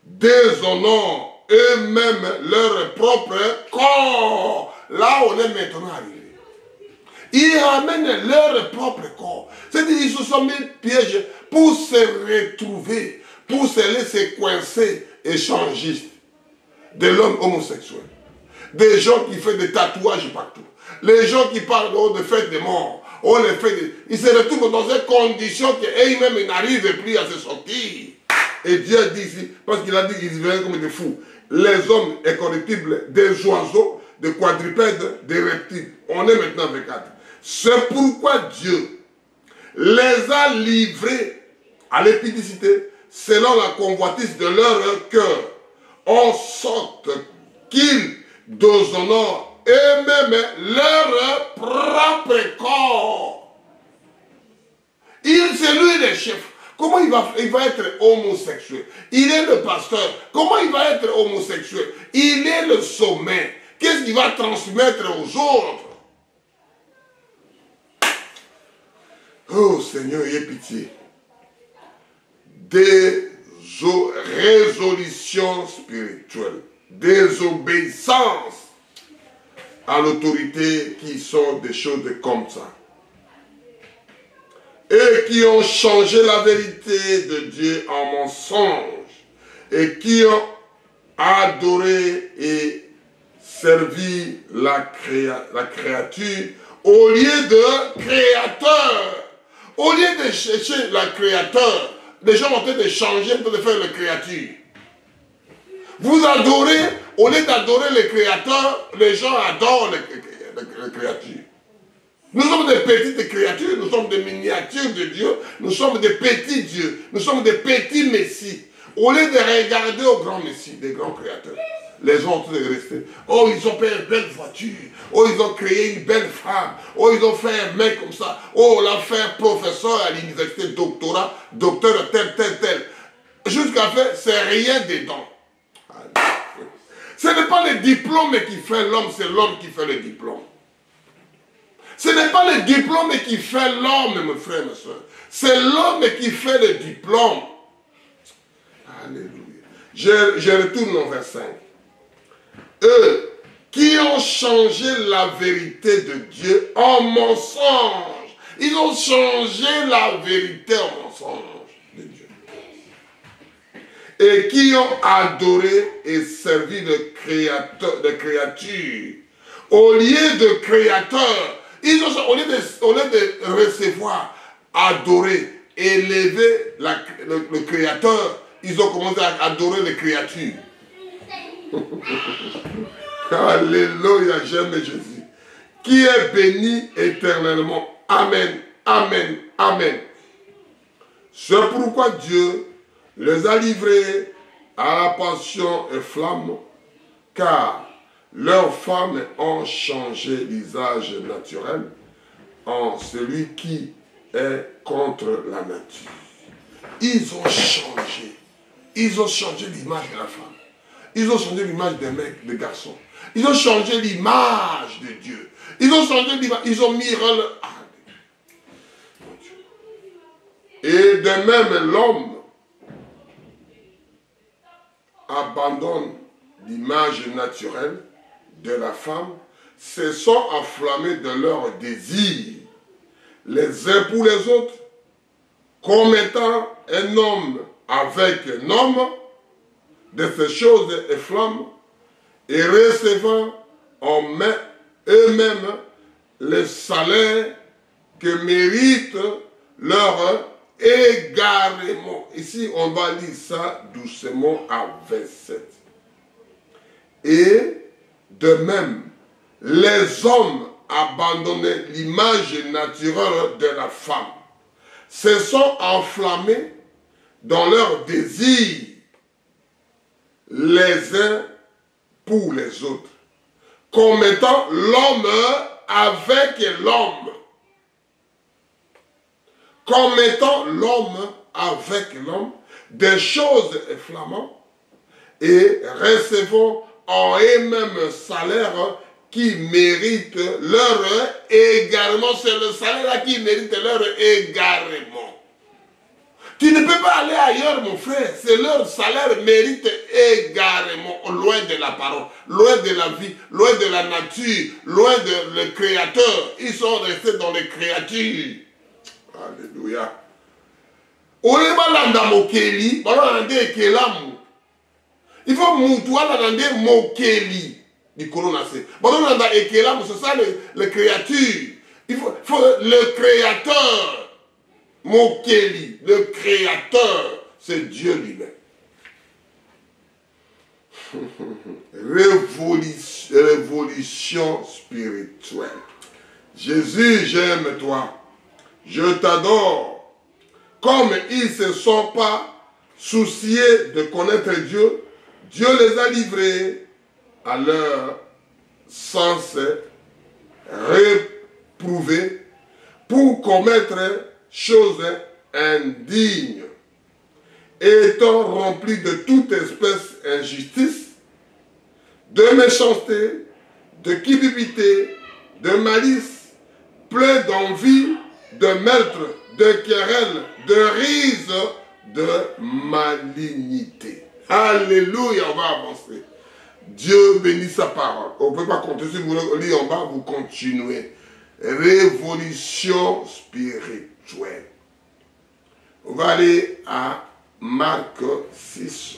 déshonorent eux-mêmes leur propre corps. Là, on est maintenant arrivé. Ils ramènent leur propre corps. C'est-à-dire qu'ils se sont mis pièges pour se retrouver, pour se laisser coincer échangistes de l'homme homosexuel. Des gens qui font des tatouages partout. Les gens qui parlent de fête des morts. Ils se retrouvent dans une condition qu'eux-mêmes n'arrivent plus à se sortir. Et Dieu dit ici, parce qu'il a dit qu'ils viennent comme des fous. Les hommes incorruptibles, des oiseaux, des quadrupèdes, des reptiles. On est maintenant 24. C'est pourquoi Dieu les a livrés à l'épidicité selon la convoitise de leur cœur, en sorte qu'ils déshonorent eux-mêmes leur propre corps. C'est lui le chef. Comment il va être homosexuel? Il est le pasteur. Comment il va être homosexuel? Il est le sommet. Qu'est-ce qu'il va transmettre aux autres? Oh Seigneur, aie pitié. Des résolutions spirituelles. Désobéissance à l'autorité qui sont des choses comme ça. Et qui ont changé la vérité de Dieu en mensonge. Et qui ont adoré et servi la créature au lieu de créateur. Au lieu de chercher la créateur, les gens ont en train de changer pour faire la créature. Vous adorez, au lieu d'adorer le créateur, les gens adorent les créatures. Nous sommes des petites créatures, nous sommes des miniatures de Dieu, nous sommes des petits dieux, nous sommes des petits messies. Au lieu de regarder aux grands messies, des grands créateurs, les gens ont tous resté. Oh, ils ont fait une belle voiture. Oh, ils ont créé une belle femme. Oh, ils ont fait un mec comme ça. Oh, on l'a fait un professeur à l'université, doctorat, docteur tel. Jusqu'à faire, c'est rien dedans. Ce n'est pas le diplôme qui fait l'homme, c'est l'homme qui fait le diplôme. Ce n'est pas le diplôme qui fait l'homme, mes frères, mes soeurs. C'est l'homme qui fait le diplôme. Alléluia. Je retourne au verset 5. Eux qui ont changé la vérité de Dieu en mensonge. Ils ont changé la vérité en mensonge de Dieu. Et qui ont adoré et servi de créature. Au lieu de créateur, au lieu de recevoir, adorer, élever le créateur, ils ont commencé à adorer les créatures. Alléluia, j'aime Jésus. Qui est béni éternellement. Amen, amen, amen. C'est pourquoi Dieu les a livrés à la passion et flamme, car leurs femmes ont changé l'usage naturel en celui qui est contre la nature. Ils ont changé. Ils ont changé l'image de la femme. Ils ont changé l'image des mecs, des garçons. Ils ont changé l'image de Dieu. Ils ont changé l'image. Ils ont mis le... Et de même, l'homme abandonne l'image naturelle de la femme, se sont enflammés de leurs désirs, les uns pour les autres, commettant un homme avec un homme, de ces choses efflamment, et recevant en main eux-mêmes le salaire que méritent leur égarement. Ici, on va lire ça doucement à 27. Et de même, les hommes abandonnaient l'image naturelle de la femme, se sont enflammés dans leurs désirs, les uns pour les autres, commettant l'homme avec l'homme. Commettant l'homme avec l'homme des choses inflammantes et recevant en eux-mêmes salaire qui mérite leur égarement. C'est le salaire qui mérite leur égarement. Tu ne peux pas aller ailleurs, mon frère. C'est leur salaire mérite égarement, loin de la parole, loin de la vie, loin de la nature, loin de le Créateur. Ils sont restés dans les créatures. Alléluia. Il faut que mokeli. C'est ça le créature. Il faut le créateur. Mokeli, le créateur, c'est Dieu lui-même. Révolution spirituelle. Jésus, j'aime toi. Je t'adore. Comme ils ne se sont pas souciés de connaître Dieu, Dieu les a livrés à leur sens réprouvé pour commettre choses indignes, étant remplis de toute espèce d'injustice, de méchanceté, de cupidité, de malice, plein d'envie, de meurtre, de querelle, de rise, de malignité. Alléluia, on va avancer. Dieu bénit sa parole. On ne peut pas compter, si vous lisez en bas, vous continuez. Révolution spirituelle. On va aller à Marc 6.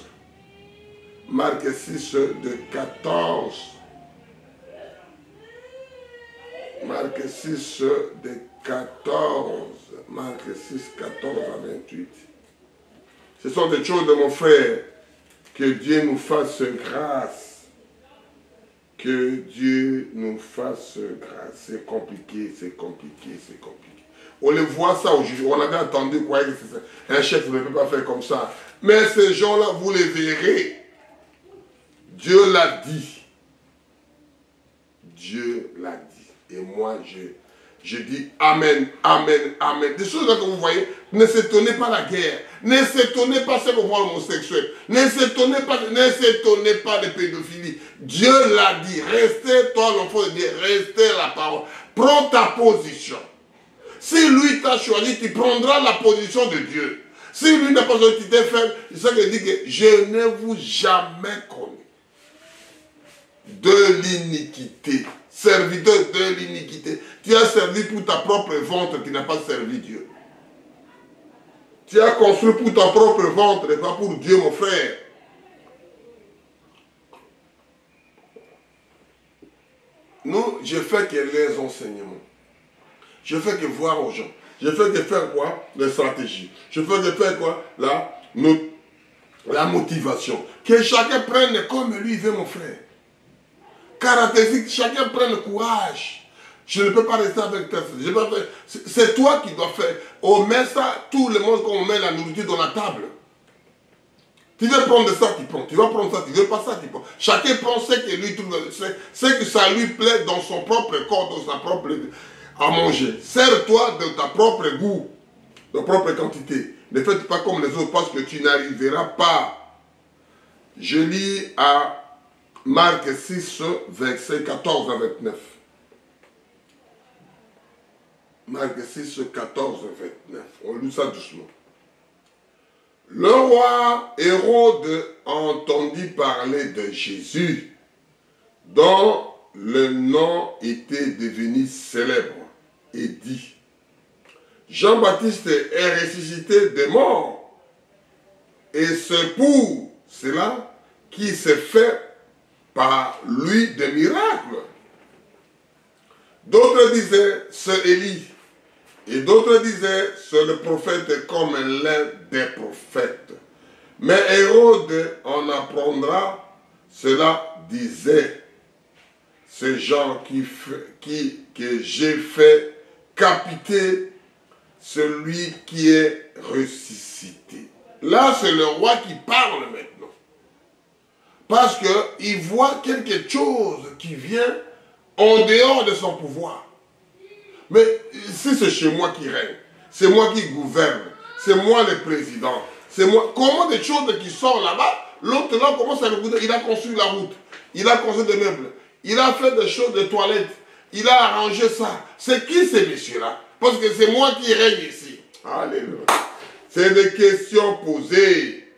Marc 6 de 14. Marc 6 de 14. Marc 6, 14 à 28. Ce sont des choses de mon frère. Que Dieu nous fasse grâce. Que Dieu nous fasse grâce. C'est compliqué, c'est compliqué, c'est compliqué. On le voit ça aujourd'hui. On avait entendu quoi, un chef ne peut pas faire comme ça. Mais ces gens-là, vous les verrez. Dieu l'a dit. Dieu l'a dit. Et moi, je dis Amen, Amen, Amen. Des choses là que vous voyez, ne s'étonnez pas la guerre. Ne s'étonnez pas ce que voit l'homosexuel. Ne s'étonnez pas de pédophilie. Dieu l'a dit. Restez, toi l'enfant de Dieu, restez la parole. Prends ta position. Si lui t'a choisi, tu prendras la position de Dieu. Si lui n'a pas choisi, tu t'es faible, c'est ça qu'il dit que je ne vous jamais connu de l'iniquité. Serviteur de l'iniquité. Tu as servi pour ta propre ventre, tu n'as pas servi Dieu. Tu as construit pour ta propre ventre et pas pour Dieu, mon frère. Nous, je fais que les enseignements. Je fais que voir aux gens. Je fais que faire quoi? Les stratégies. Je fais que faire quoi? La motivation. Que chacun prenne comme lui veut, mon frère. Caractéristique, chacun prenne le courage. Je ne peux pas rester avec ta... C'est toi qui dois faire. On met ça, tout le monde, quand on met la nourriture dans la table. Tu veux prendre ça, tu prends. Tu vas prendre ça, tu ne veux pas ça, tu prends. Chacun prend ce que lui trouve, ce que ça lui plaît dans son propre corps, dans sa propre... à manger. Sers-toi de ta propre goût, de propre quantité. Ne faites pas comme les autres parce que tu n'arriveras pas. Je lis à Marc 6, versets 14 à 29. Marc 6, 14 à 29. On lit ça doucement. Le roi Hérode entendit parler de Jésus, dont le nom était devenu célèbre, et dit, Jean-Baptiste est ressuscité des morts, et c'est pour cela qu'il s'est fait par lui des miracles. D'autres disaient, c'est Élie, et d'autres disaient, c'est le prophète comme l'un des prophètes. Mais Hérode en apprendra, cela disait, ces gens que j'ai fait capiter celui qui est ressuscité. Là, c'est le roi qui parle maintenant. Parce qu'il voit quelque chose qui vient en dehors de son pouvoir. Mais si c'est chez moi qui règne, c'est moi qui gouverne, c'est moi le président, c'est moi. Comment des choses qui sortent là-bas, l'autre là commence à le goûter. Il a construit la route, il a construit des meubles, il a fait des choses de toilettes, il a arrangé ça. C'est qui ces messieurs-là? Parce que c'est moi qui règne ici. Alléluia. C'est des questions posées.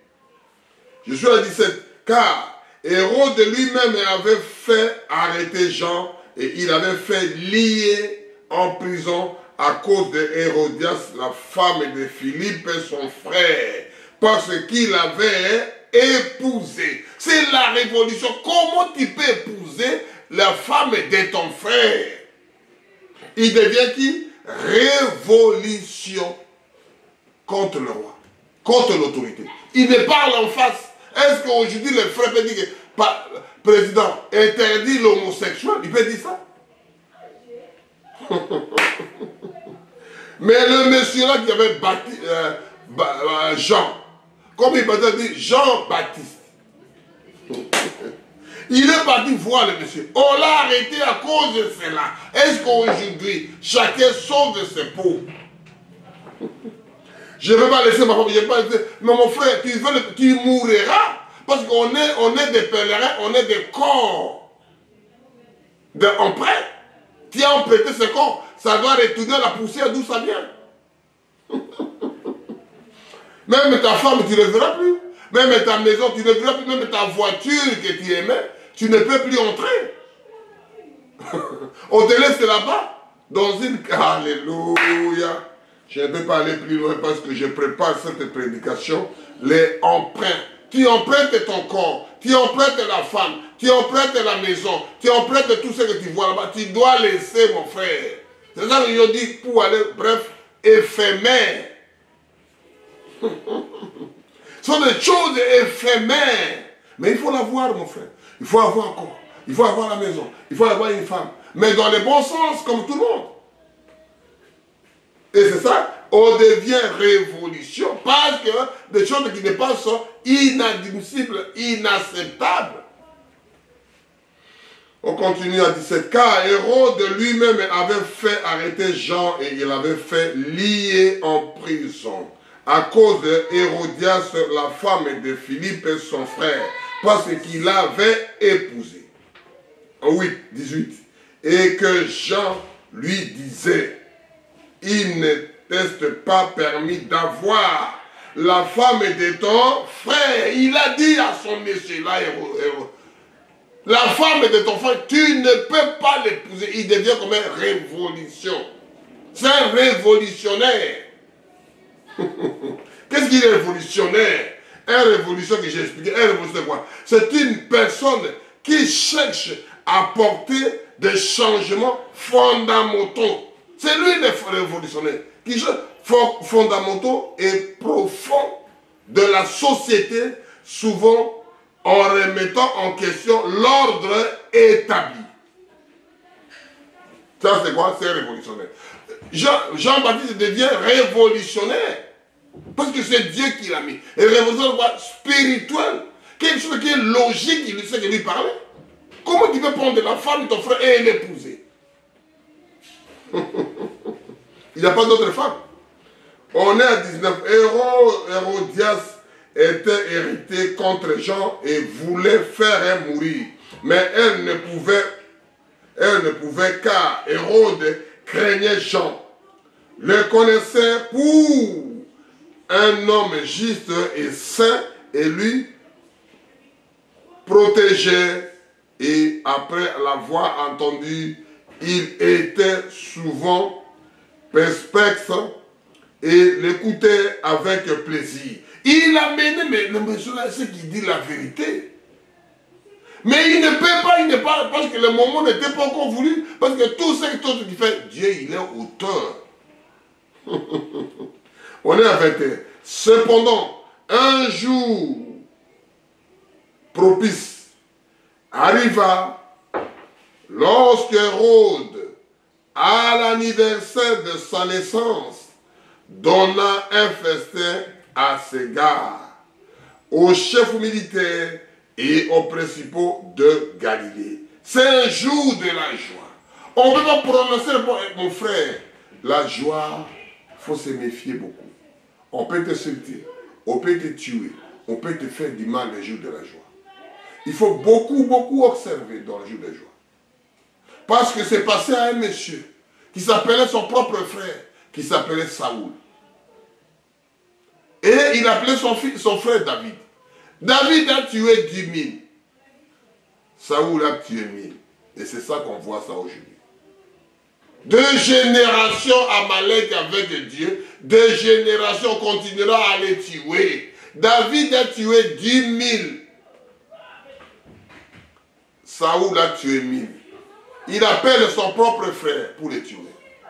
Je suis à 17. Car Hérode lui-même avait fait arrêter Jean et il avait fait lier en prison à cause de Hérodias, la femme de Philippe, son frère, parce qu'il avait épousé. C'est la révolution. Comment tu peux épouser la femme de ton frère? Il devient qui? Révolution contre le roi, contre l'autorité. Il me parle en face. Est-ce qu'aujourd'hui le frère peut dire que président interdit l'homosexuel? Il peut dire ça? Mais le monsieur là qui avait baptisé Jean, comme il m'a dit Jean-Baptiste, il est parti voir le monsieur. On l'a arrêté à cause de cela. Est-ce qu'aujourd'hui, chacun sauve ses peaux? Je ne vais pas laisser ma femme, je ne vais pas laisser. Mais mon frère, tu mourras. Parce qu'on est des pèlerins, on est des corps. En prêt. Tu as emprunté ce corps. Ça doit retourner à la poussière d'où ça vient. Même ta femme, tu ne le verras plus. Même ta maison, tu ne le verras plus. Même ta voiture que tu aimais, tu ne peux plus entrer. On te laisse là-bas. Dans une... Alléluia. Je ne peux pas aller plus loin parce que je prépare cette prédication. Les emprunts. Tu empruntes ton corps, tu empruntes la femme, tu empruntes la maison, tu empruntes tout ce que tu vois là-bas. Tu dois laisser, mon frère. C'est ça que je dis pour aller, bref, éphémère. Ce sont des choses éphémères. Mais il faut l'avoir, mon frère. Il faut avoir un corps. Il faut avoir la maison. Il faut avoir une femme. Mais dans le bon sens, comme tout le monde. Et c'est ça, on devient révolution parce que des choses qui ne pas sont inadmissibles, inacceptables. On continue à 17. Car Hérode lui-même avait fait arrêter Jean et il avait fait lier en prison à cause de Hérodias, la femme de Philippe, son frère, parce qu'il l'avait épousé. Oui, 18. Et que Jean lui disait, il ne t'est pas permis d'avoir la femme de ton frère. Il a dit à son monsieur, là, la femme de ton frère, tu ne peux pas l'épouser. Il devient comme une révolution. C'est un révolutionnaire. Qu'est-ce qu'il est révolutionnaire? Un révolution que j'ai expliqué. Un révolutionnaire quoi? C'est une personne qui cherche à apporter des changements fondamentaux. C'est lui le révolutionnaire qui cherche fondamentaux et profonds de la société, souvent en remettant en question l'ordre établi. Ça c'est quoi? C'est révolutionnaire. Jean-Baptiste devient révolutionnaire. Parce que c'est Dieu qui l'a mis. Et révolutionnaire quoi? Spirituel. Quelque chose qui est logique, il sait que lui parler. Comment tu peux prendre la femme de ton frère et l'épouser? Il n'y a pas d'autre femme. On est à 19. Hérodias était irritée contre Jean et voulait faire mourir. Mais elle ne pouvait car Hérode craignait Jean, le connaissait pour un homme juste et saint et lui protégeait. Et après l'avoir entendu, il était souvent perplexe et l'écoutait avec plaisir. Il a mené, mais le monsieur là, c'est qui dit la vérité. Mais il ne peut pas, il ne parle parce que le moment n'était pas encore voulu. Parce que tout ce qu'il fait, Dieu, il est auteur. On est à 21. Cependant, un jour propice arriva lorsque Hérode, à l'anniversaire de sa naissance, donna un festin à ses gardes, aux chefs militaires et aux principaux de Galilée. C'est un jour de la joie. On ne peut pas prononcer le mot, mon frère. La joie, il faut se méfier beaucoup. On peut te sauter, on peut te tuer, on peut te faire du mal le jour de la joie. Il faut beaucoup observer dans le jour de joie. Parce que c'est passé à un monsieur qui s'appelait son propre frère, qui s'appelait Saoul. Et il appelait son frère David. David a tué 10 000. Saoul a tué 1000. Et c'est ça qu'on voit ça aujourd'hui. 2 générations Amalek avec Dieu, 2 générations continuera à les tuer. David a tué 10 000. Saoul a tué 1000. Il appelle son propre frère pour les tuer.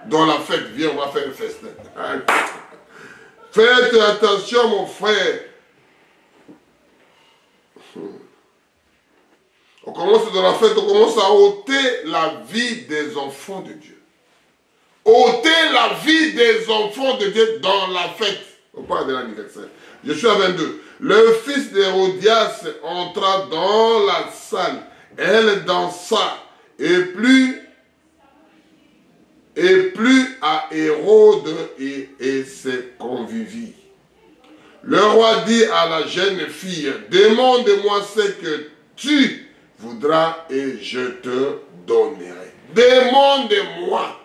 Dans la fête, viens, on va faire un festin. Faites attention, mon frère. On commence dans la fête, on commence à ôter la vie des enfants de Dieu. Ôter la vie des enfants de Dieu dans la fête. On parle de l'anniversaire. Je suis à 22. Le fils d'Hérodias entra dans la salle. Elle dansa. Et plus à Hérode et ses convives. Le roi dit à la jeune fille, demande-moi ce que tu voudras et je te donnerai. Demande-moi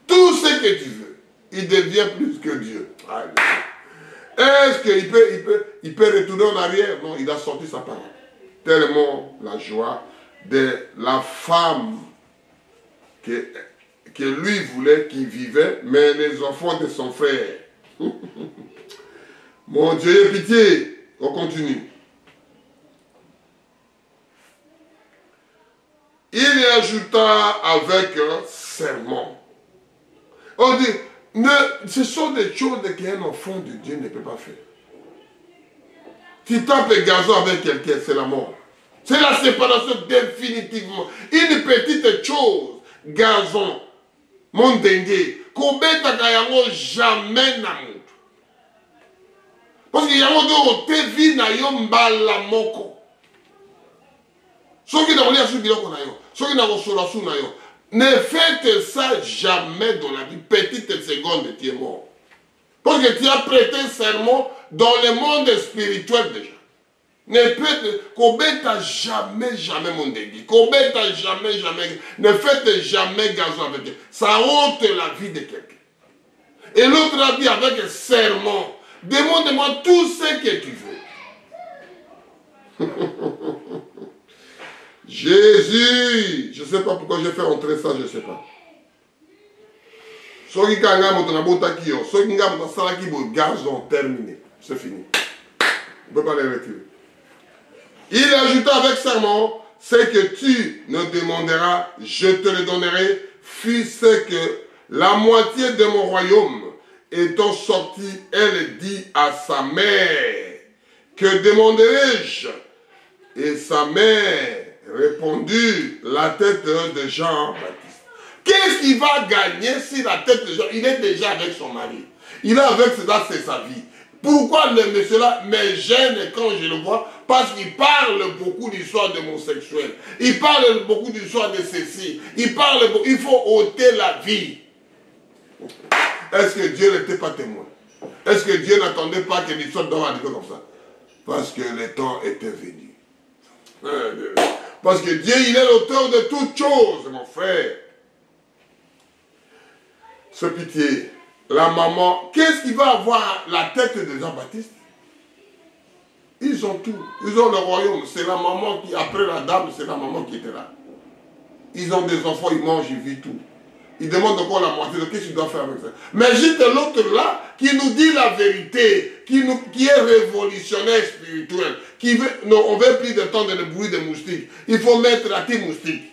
tout ce que tu veux. Il devient plus que Dieu. Est-ce qu'il peut retourner en arrière? Non, il a sorti sa parole. Tellement la joie de la femme que lui voulait, qui vivait, mais les enfants de son frère. Mon Dieu, pitié. On continue. Il y ajouta avec serment. On dit, ce sont des choses qu'un enfant de Dieu ne peut pas faire. Tu tapes le gazon avec quelqu'un, c'est la mort. C'est la séparation définitivement. Une petite chose, gazon, mon dengue, kobeta kayango jamais na mutu. Parce que yango do te vi na yo mbala moko. Soki na kolia su biloko na yo, soki na kosola su na yo. Ne faites ça jamais dans la vie. Petite seconde, tu es mort. Parce que tu as prêté serment dans le monde spirituel déjà. Ne faites, kobeta jamais mon débit. Kobeta jamais. Ne faites jamais gazon avec eux. Ça ôte la vie de quelqu'un. Et l'autre a dit avec serment, demande-moi tout ce que tu veux. Jésus, je ne sais pas pourquoi j'ai fait entrer ça, je ne sais pas. Soki kanga moto na botaki yo, soki nga moto salaki bo gazon terminé, c'est fini. On ne peut pas les retirer. Il ajouta avec serment, ce que tu ne demanderas, je te le donnerai, fût-ce que la moitié de mon royaume étant sorti, elle dit à sa mère, que demanderai-je? Et sa mère répondit, la tête de Jean-Baptiste. Qu'est-ce qu'il va gagner si la tête de Jean, il est déjà avec son mari. Il est avec ça, c'est sa vie. Pourquoi le monsieur-là me gêne quand je le vois? Parce qu'il parle beaucoup d'histoires d'homosexuels. Il parle beaucoup d'histoires de ceci. Il faut ôter la vie. Est-ce que Dieu n'était pas témoin? Est-ce que Dieu n'attendait pas que l'histoire doive arriver comme ça? Parce que le temps était venu. Parce que Dieu, il est l'auteur de toutes choses, mon frère. Ce pitié, la maman, qu'est-ce qui va avoir la tête de Jean-Baptiste? Ils ont tout. Ils ont le royaume. C'est la maman qui, après la dame, c'est la maman qui était là. Ils ont des enfants, ils mangent, ils vivent tout. Ils demandent encore la moitié. Qu'est-ce que tu dois faire avec ça? Mais juste l'autre là, qui nous dit la vérité, qui est révolutionnaire spirituel, qui veut, non, on ne veut plus d'entendre le bruit des moustiques. Il faut mettre la petite moustique.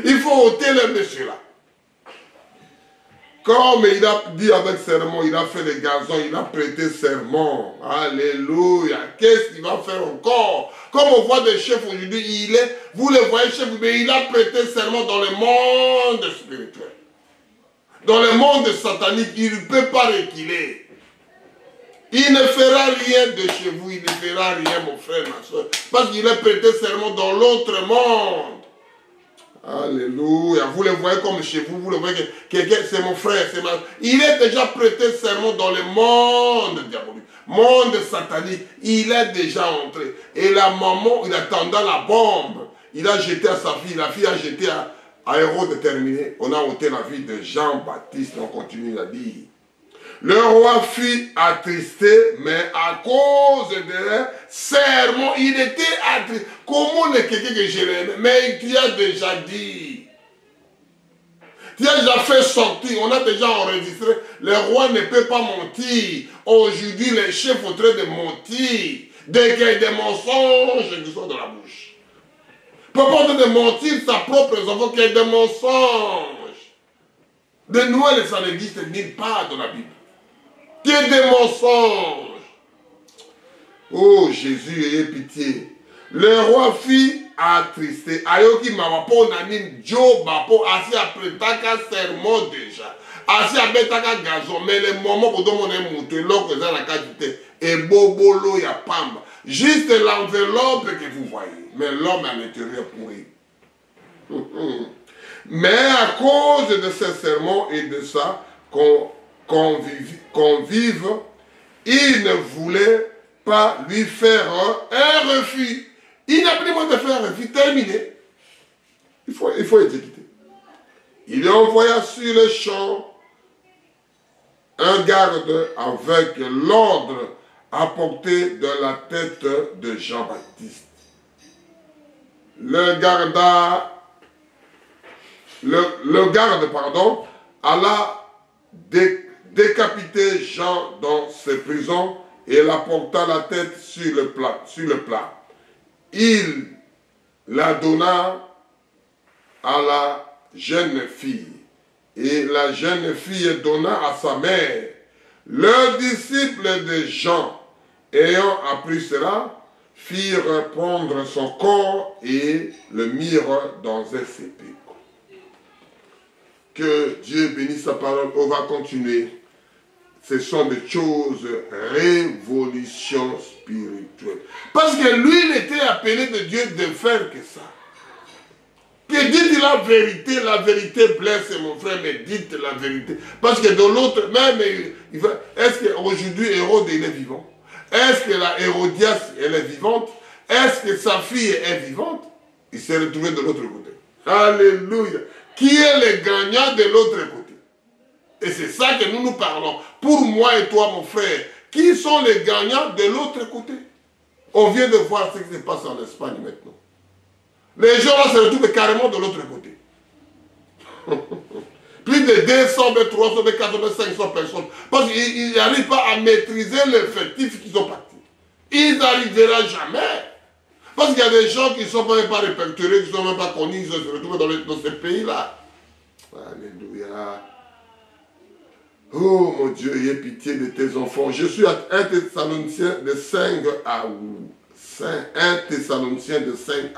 Il faut ôter le monsieur là. Comme il a dit avec serment, il a fait les gazons, il a prêté serment. Alléluia. Qu'est-ce qu'il va faire encore? Comme on voit des chefs aujourd'hui, vous le voyez chef, mais il a prêté serment dans le monde spirituel. Dans le monde satanique, il ne peut pas reculer. Il ne fera rien de chez vous, il ne fera rien, mon frère, ma soeur. Parce qu'il a prêté serment dans l'autre monde. Alléluia. Vous le voyez comme chez vous, vous le voyez que c'est mon frère, c'est ma... Il est déjà prêté serment dans le monde diabolique, monde satanique. Il est déjà entré. Et la maman, il attendait la bombe. Il a jeté à sa fille, la fille a jeté à Hérode terminé. On a ôté la vie de Jean-Baptiste, on continue à dire. Le roi fut attristé, mais à cause de serment, il était attristé. Comment est quelqu'un que je l'aime? Mais tu as déjà dit. Tu as déjà fait sortir, on a déjà enregistré. Le roi ne peut pas mentir. Aujourd'hui, les chefs sont en train de mentir. Dès qu'il y a des mensonges qui sont dans la bouche. Pour pas de mentir sa propre enfant qu'il y a des mensonges. De Noël, ça n'existe nulle part dans la Bible. Qu'il y ait des mensonges. Oh Jésus, ayez pitié. Le roi fit attristé. Ayoki mawapo nanin Job bapo asi apretaka serment déjà. Asi abetaka gazon. Mais le moment où on est monté, l'autre est la qualité. Et bobolo ya pamba. Juste l'enveloppe que vous voyez. Mais l'homme à l'intérieur pourri. Mais à cause de ce serment et de ça, convive, il ne voulait pas lui faire un refus. Il n'a plus besoin de faire un refus, terminé. Il faut exécuter. Il envoya sur le champ un garde avec l'ordre à portée de la tête de Jean-Baptiste. Le garde, alla décapiter Jean dans ses prisons et la porta la tête sur le plat. Il la donna à la jeune fille et la jeune fille donna à sa mère. Le disciple de Jean, ayant appris cela, firent prendre son corps et le mirent dans un sépulcre. Que Dieu bénisse sa parole. On va continuer. Ce sont des choses, révolution spirituelle. Parce que lui, il était appelé de Dieu de faire que ça. Que dites la vérité blesse mon frère, mais dites la vérité. Parce que de l'autre, même, est-ce qu'aujourd'hui, Hérode, il est vivant? Est-ce que la Hérodias, elle est vivante? Est-ce que sa fille est vivante? Il s'est retrouvé de l'autre côté. Alléluia. Qui est le gagnant de l'autre côté? Et c'est ça que nous parlons. Pour moi et toi, mon frère, qui sont les gagnants de l'autre côté? On vient de voir ce qui se passe en Espagne maintenant. Les gens là se retrouvent carrément de l'autre côté. Plus de 200, 300, 400, 500 personnes. Parce qu'ils n'arrivent pas à maîtriser l'effectif qu'ils ont partis. Ils n'arriveront jamais. Parce qu'il y a des gens qui ne sont même pas répertoriés, qui ne sont même pas connus, ils se retrouvent dans ces pays-là. Alléluia. Oh mon Dieu, ayez pitié de tes enfants. Je suis à 1 Thessaloniciens de 5 à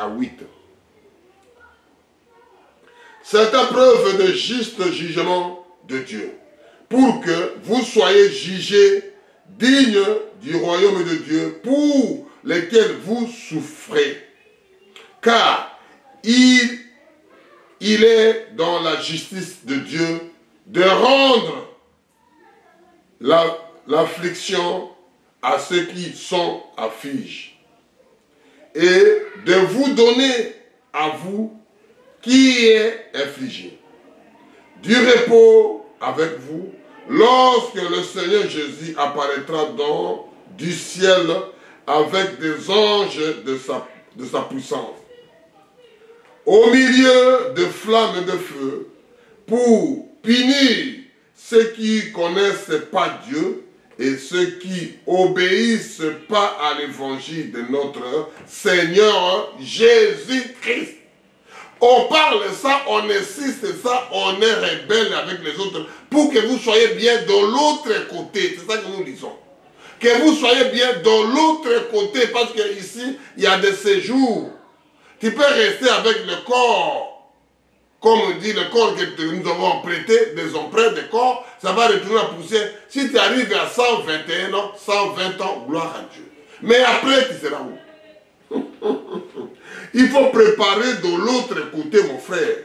8. C'est la preuve de juste jugement de Dieu, pour que vous soyez jugés dignes du royaume de Dieu pour lesquels vous souffrez. Car il est dans la justice de Dieu de rendre l'affliction à ceux qui sont affligés et de vous donner à vous qui est affligé du repos avec vous lorsque le Seigneur Jésus apparaîtra du ciel avec des anges de sa puissance, au milieu de flammes de feu, pour punir ceux qui ne connaissent pas Dieu et ceux qui obéissent pas à l'évangile de notre Seigneur Jésus-Christ. On parle ça, on insiste ça, on est rebelle avec les autres pour que vous soyez bien de l'autre côté. C'est ça que nous disons. Que vous soyez bien de l'autre côté parce qu'ici, il y a des séjours. Tu peux rester avec le corps, comme on dit, le corps que nous avons prêté, des empreintes de corps, ça va retourner à poussière. Si tu arrives à 121 ans, 120 ans, gloire à Dieu. Mais après, tu seras où? Il faut préparer de l'autre côté, mon frère.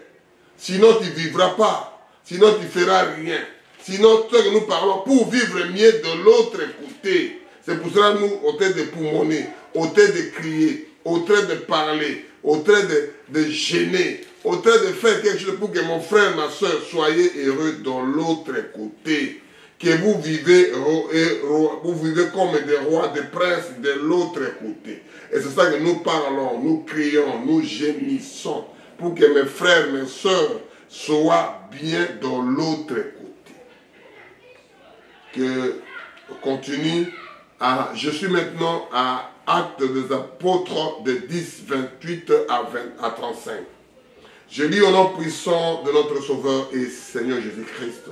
Sinon, tu ne vivras pas. Sinon, tu ne feras rien. Sinon, ce que nous parlons, pour vivre mieux de l'autre côté, c'est pour cela que nous, au train de poumonner, au train de crier, au train de parler, au train de gêner, au train de faire quelque chose pour que mon frère, ma soeur, soyez heureux de l'autre côté. Que vous vivez comme des rois, des princes de l'autre côté. Et c'est ça que nous parlons, nous crions, nous gémissons pour que mes frères, mes soeurs soient bien dans l'autre côté. Que continue à... Je suis maintenant à Actes des Apôtres de 10, 28 à 35. Je lis au nom puissant de notre Sauveur et Seigneur Jésus-Christ.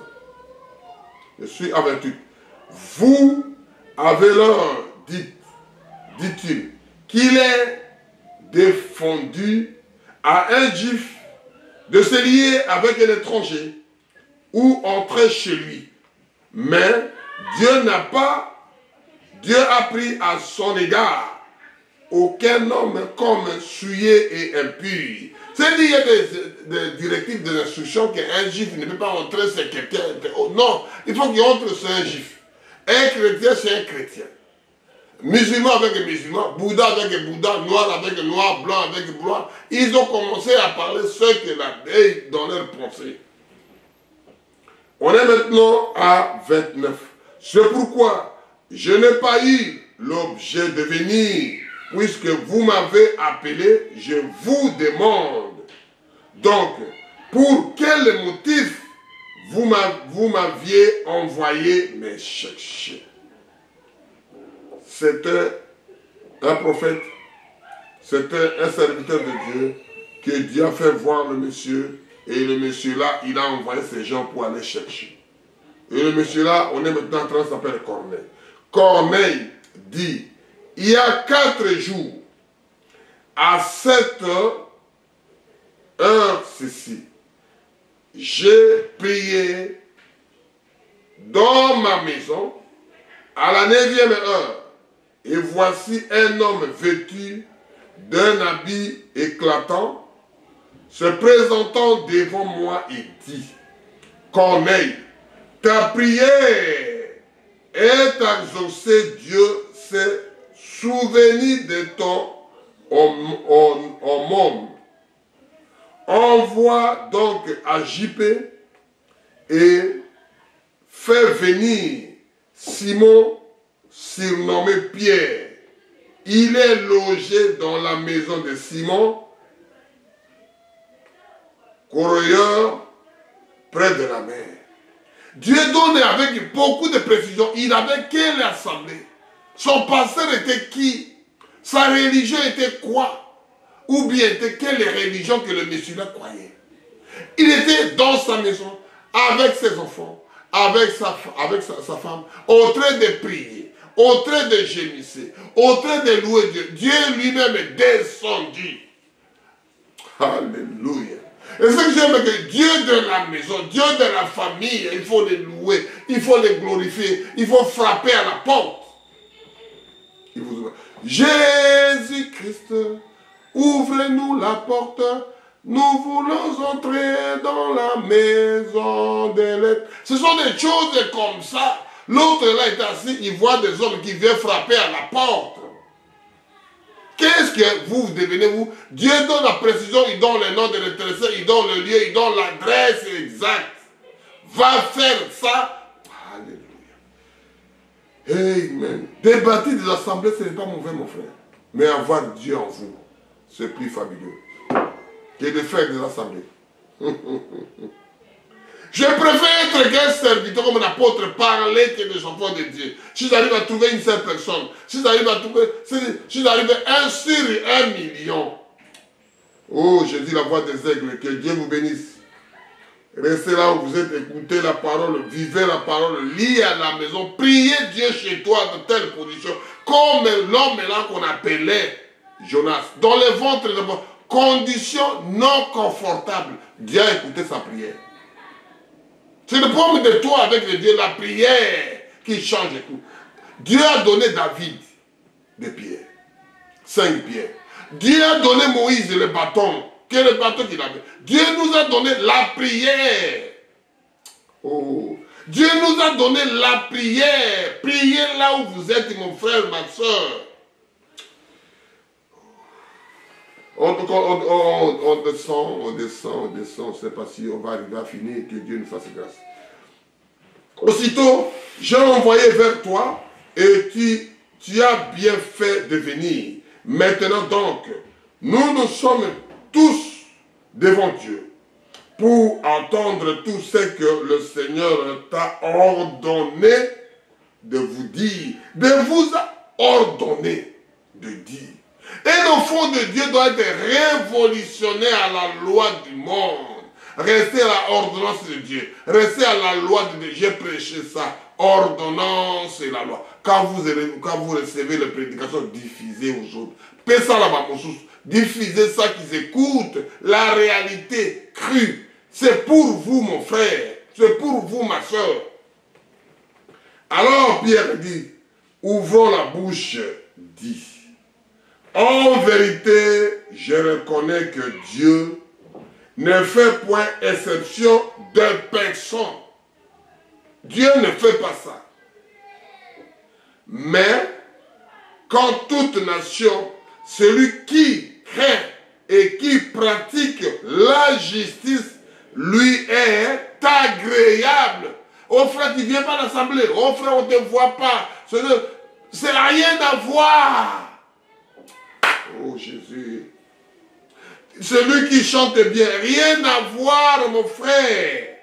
Je suis à 28. Vous avez leur dit-il, qu'il est défendu à un juif de se lier avec un étranger ou entrer chez lui. Mais Dieu a pris à son égard aucun homme comme souillé et impur. C'est-à-dire qu'il y a des directives, des instructions qu'un juif ne peut pas entrer chez quelqu'un. Non, il faut qu'il entre chez un juif. Un chrétien, c'est un chrétien. Musulman avec un musulman, Bouddha avec un Bouddha, noir avec un noir, blanc avec un blanc. Ils ont commencé à parler ce que la deuil dans leur pensée. On est maintenant à 29. C'est pourquoi je n'ai pas eu l'objet de venir. Puisque vous m'avez appelé, je vous demande. Donc, pour quel motif vous m'aviez envoyé me chercher? C'était un prophète, c'était un serviteur de Dieu, que Dieu a fait voir le monsieur, et le monsieur là, il a envoyé ses gens pour aller chercher. Et le monsieur là, on est maintenant en train de s'appeler Corneille. Corneille dit, il y a 4 jours, à 7 heures, ceci, j'ai prié dans ma maison à la 9e heure, et voici un homme vêtu d'un habit éclatant, se présentant devant moi et dit, Corneille, ta prière est exaucée, Dieu s'est souvenu de ton homme. Envoie donc à JP et fais venir Simon, surnommé Pierre. Il est logé dans la maison de Simon, corroyeur, près de la mer. Dieu donne avec beaucoup de précision. Il avait quelle assemblée? Son pasteur était qui? Sa religion était quoi? Ou bien était quelle religion que le musulman croyait? Il était dans sa maison, avec ses enfants, avec sa femme, au train de prier, au train de gémir, au train de louer Dieu. Dieu lui-même est descendu. Alléluia. Et ce que j'aime, c'est que Dieu de la maison, Dieu de la famille, il faut les louer, il faut les glorifier, il faut frapper à la porte. Jésus-Christ, ouvrez-nous la porte, nous voulons entrer dans la maison des lettres. Ce sont des choses comme ça. L'autre là est assis, il voit des hommes qui viennent frapper à la porte. Qu'est-ce que vous devenez, vous? Dieu donne la précision, il donne le nom de l'intéressé, il donne le lieu, il donne l'adresse exacte. Va faire ça. Alléluia. Amen. Débattre des assemblées, ce n'est pas mauvais, mon frère. Mais avoir Dieu en vous, c'est plus fabuleux que de faire des assemblées. Je préfère être qu'un serviteur comme un apôtre parler que des enfants de Dieu. Si j'arrive à trouver une seule personne, si j'arrive à trouver, si j'arrive à 1 sur 1 million. Oh, je dis la voix des aigles, que Dieu vous bénisse. Restez là où vous êtes, écoutez la parole, vivez la parole, liez à la maison, priez Dieu chez toi dans telle position, comme l'homme là qu'on appelait Jonas, dans le ventre de mort, condition non confortable. Dieu a écouté sa prière. C'est le problème de toi avec le Dieu, la prière qui change tout. Dieu a donné David des pierres, 5 pierres. Dieu a donné Moïse le bâton, quel est le bâton qu'il avait. Dieu nous a donné la prière. Oh. Dieu nous a donné la prière. Priez là où vous êtes, mon frère, ma soeur. On descend, on ne sait pas si on va arriver à finir, que Dieu nous fasse grâce. Aussitôt, j'ai envoyé vers toi et tu as bien fait de venir. Maintenant donc, nous sommes tous devant Dieu pour entendre tout ce que le Seigneur t'a ordonné de vous dire, de vous ordonner de dire. Et l'enfant de Dieu doit être révolutionné à la loi du monde. Rester à la ordonnance de Dieu. Rester à la loi de Dieu. J'ai prêché ça. Ordonnance et la loi. Quand vous recevez les prédications, diffusez aux autres. Paix ça là-bas, mon sous. Diffusez ça qu'ils écoutent. La réalité crue. C'est pour vous, mon frère. C'est pour vous, ma soeur. Alors Pierre dit, ouvrons la bouche, dit. En vérité, je reconnais que Dieu ne fait point exception de personne. Dieu ne fait pas ça. Mais, quand toute nation, celui qui craint et qui pratique la justice, lui est agréable. Oh frère, tu ne viens pas à l'assemblée. Oh frère, on ne te voit pas. C'est rien à voir. Oh Jésus. Celui qui chante bien, rien à voir, mon frère.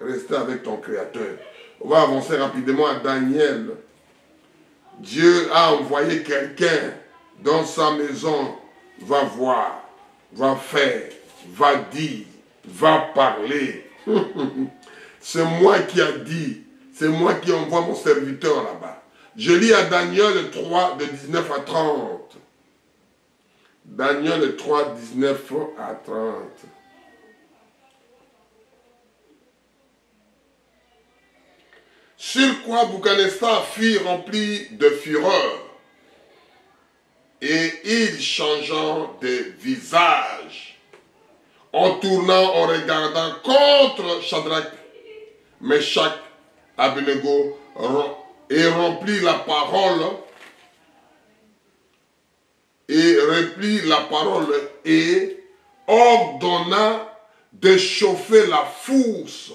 Restez avec ton Créateur. On va avancer rapidement à Daniel. Dieu a envoyé quelqu'un dans sa maison, va voir, va faire, va dire, va parler. C'est moi qui a dit, c'est moi qui envoie mon serviteur là-bas. Je lis à Daniel 3, de 19 à 30. Daniel 3, 19 à 30. Sur quoi Boukhanassar fut rempli de fureur, et il changeant de visage, en tournant, en regardant contre Shadrach, Meshach, Abednego, et remplit la parole, et ordonna de chauffer la fourche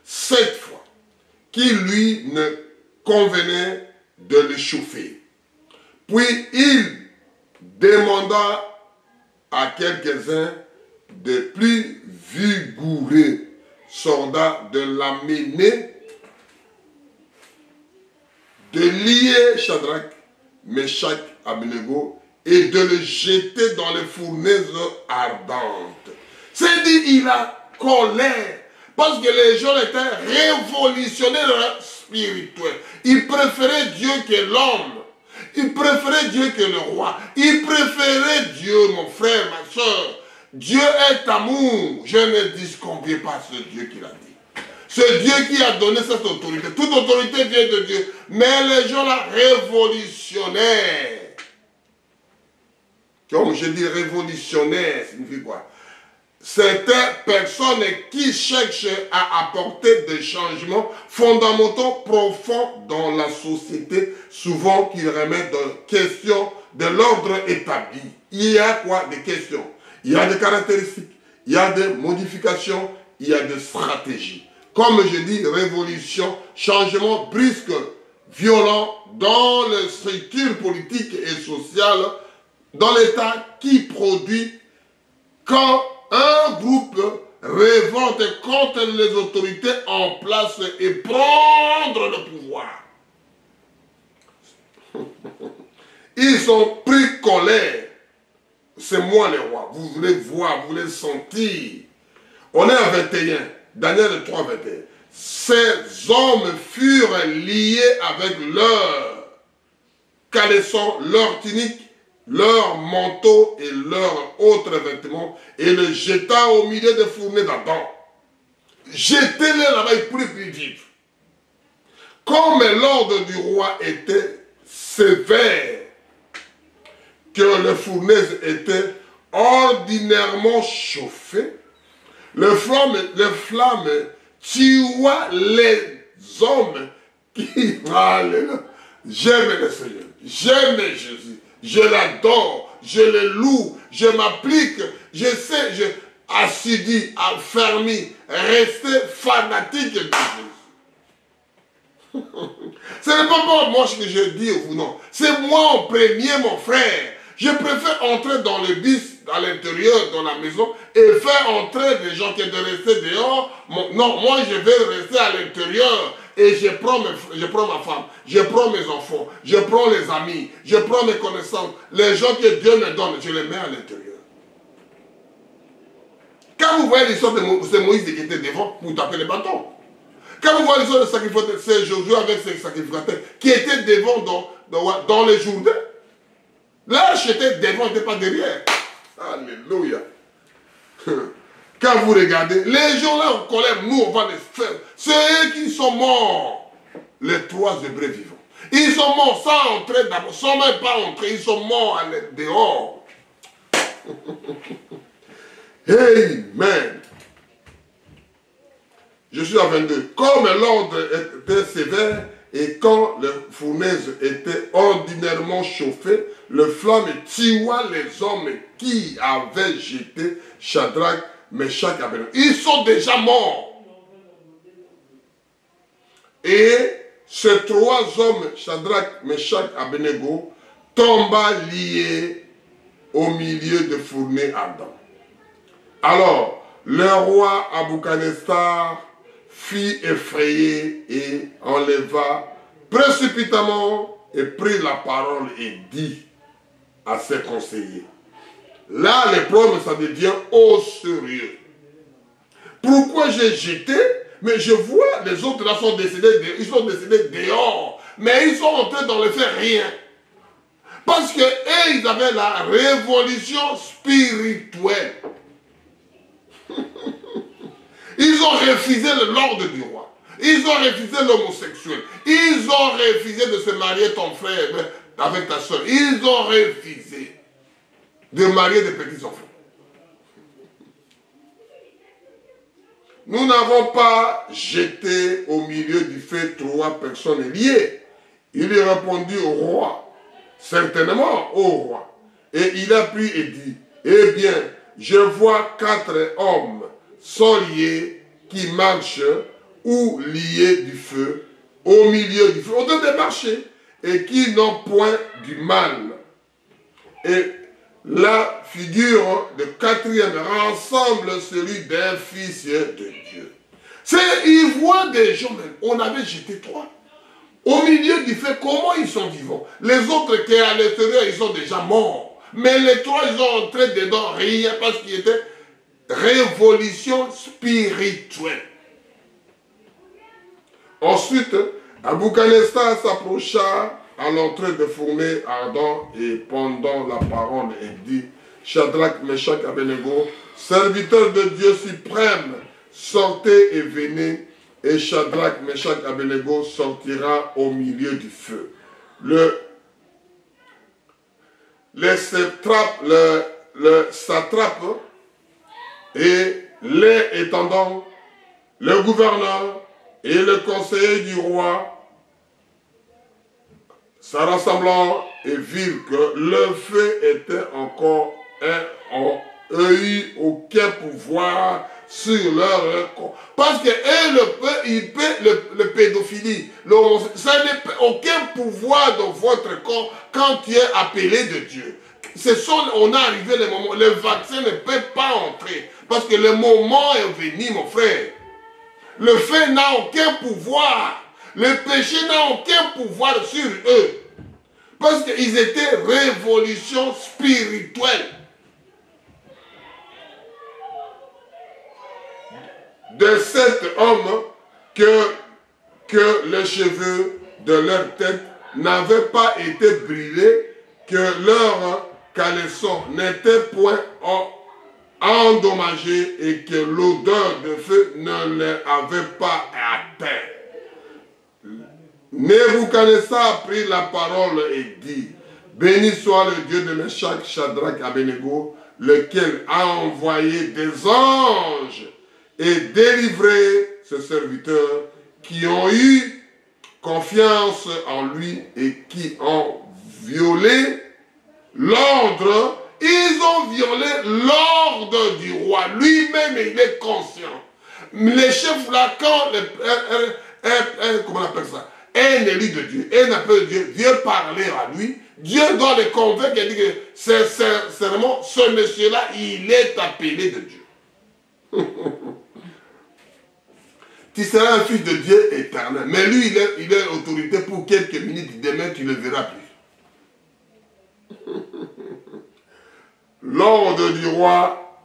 7 fois, qui lui ne convenait de le chauffer. Puis il demanda à quelques-uns de plus vigoureux soldats de l'amener, de lier Shadrach, Meshach, Abednego, et de le jeter dans les fournaises ardentes. C'est dit, il a colère, parce que les gens étaient révolutionnaires spirituels. Ils préféraient Dieu que l'homme. Ils préféraient Dieu que le roi. Ils préféraient Dieu, mon frère, ma soeur. Dieu est amour. Je ne disconviens pas ce Dieu qui l'a dit. Ce Dieu qui a donné cette autorité. Toute autorité vient de Dieu. Mais les gens là, révolutionnaires. Comme je dis révolutionnaire, signifie quoi? Certaines personnes qui cherchent à apporter des changements fondamentaux profonds dans la société, souvent qu'ils remettent en question de l'ordre établi. Il y a quoi? Des questions. Il y a des caractéristiques, il y a des modifications, il y a des stratégies. Comme je dis, révolution, changement brusque, violent dans les structures politiques et sociales, dans l'État qui produit quand un groupe révolte contre les autorités en place et prendre le pouvoir. Ils ont pris colère. C'est moi le roi. Vous voulez voir, vous voulez sentir. On est à 21. Daniel 3, 21. Ces hommes furent liés avec leurs caleçons, leurs tuniques, leurs manteaux et leurs autres vêtements, et le jeta au milieu des fournées d'Adam. Jetez-les là-bas, ils pourraient plus vivre. Comme l'ordre du roi était sévère, que les fournaises étaient ordinairement chauffées, les flammes tuaient les hommes qui... Alléluia. J'aime le Seigneur, j'aime Jésus. Je l'adore, je le loue, je m'applique, je sais, je assidu, affermi, rester fanatique de Jésus. Ce n'est pas moi ce que je dis ou non, c'est moi en premier, mon frère. Je préfère entrer dans le bus, à l'intérieur, dans la maison, et faire entrer des gens qui de rester dehors. Non, moi je vais rester à l'intérieur. Et je prends ma femme, je prends mes enfants, je prends les amis, je prends mes connaissances. Les gens que Dieu me donne, je les mets à l'intérieur. Quand vous voyez l'histoire de Moïse qui était devant, vous tapez les bâtons. Quand vous voyez l'histoire de sacrificateurs, c'est Josué avec ses sacrificateurs qui étaient devant dans les Jourdains. L'arche était devant, n'était pas derrière. Alléluia. Quand vous regardez, les gens là en colère, nous on va les faire. C'est eux qui sont morts, les 3 Hébreux vivants. Ils sont morts sans entrer d'abord, sans même pas entrer, ils sont morts dehors. Amen. Je suis à 22. Comme l'ordre était sévère et quand les fournaises étaient ordinairement chauffées, le flamme tua les hommes qui avaient jeté Shadrach, Meshach et Abednego. Ils sont déjà morts. Et ces 3 hommes, Shadrach, Meshach et Abednego, tomba liés au milieu de fournées ardentes. Alors, le roi Nabuchodonosor fit effrayer et enleva précipitamment et prit la parole et dit à ses conseillers. Là, les problèmes, ça devient au sérieux. Pourquoi j'ai jeté? Mais je vois les autres là sont décédés, ils sont décédés dehors. Mais ils sont entrés dans le fait rien. Parce que eux, ils avaient la révolution spirituelle. Ils ont refusé l'ordre du roi. Ils ont refusé l'homosexuel. Ils ont refusé de se marier ton frère avec ta soeur. Ils ont refusé de marier des petits enfants. Nous n'avons pas jeté au milieu du feu 3 personnes liées. Il est répondu au roi, certainement au roi. Et il a pris et dit, eh bien, je vois 4 hommes sont liés qui marchent ou liés du feu, au milieu du feu, au deux de marcher, et qui n'ont point du mal. Et la figure de 4e rassemble celui d'un fils de Dieu. Ils voient des gens, on avait jeté 3. Au milieu du feu, comment ils sont vivants? Les autres qui sont à l'extérieur, ils sont déjà morts. Mais les 3, ils ont entré dedans rien parce qu'il était révolution spirituelle. Ensuite, Nabuchodonosor s'approcha à l'entrée de fournées ardentes et pendant la parole et dit, Shadrach, Meshach, Abednego, serviteurs de Dieu suprême, sortez et venez, et Shadrach, Meshach, Abednego sortira au milieu du feu. Le satrape et les étendants, le gouverneur et le conseiller du roi, s'en rassemblant et virent que le feu était encore ont eu aucun pouvoir sur leur corps. Parce que le pédophilie, ça n'est aucun pouvoir dans votre corps quand tu es appelé de Dieu. On a arrivé le moment, le vaccin ne peut pas entrer. Parce que le moment est venu, mon frère. Le feu n'a aucun pouvoir. Le péché n'a aucun pouvoir sur eux. Parce qu'ils étaient révolution spirituelle. De cet homme que les cheveux de leur tête n'avaient pas été brûlés, que leur caleçon n'était point endommagé et que l'odeur de feu ne les avait pas atteints. Nebuchadnezzar prit la parole et dit, béni soit le Dieu de Meshach, Shadrach, Abednego, lequel a envoyé des anges et délivré ses serviteurs qui ont eu confiance en lui et qui ont violé l'ordre. Ils ont violé l'ordre du roi. Lui-même, il est conscient. Les chefs là, quand comment on appelle ça? Un élu de Dieu, un appel de Dieu, Dieu parler à lui, Dieu doit le convaincre et dire que sincèrement, ce monsieur-là, il est appelé de Dieu. Tu seras un fils de Dieu éternel. Mais lui, il est autorité pour quelques minutes, demain tu ne le verras plus. L'ordre du roi,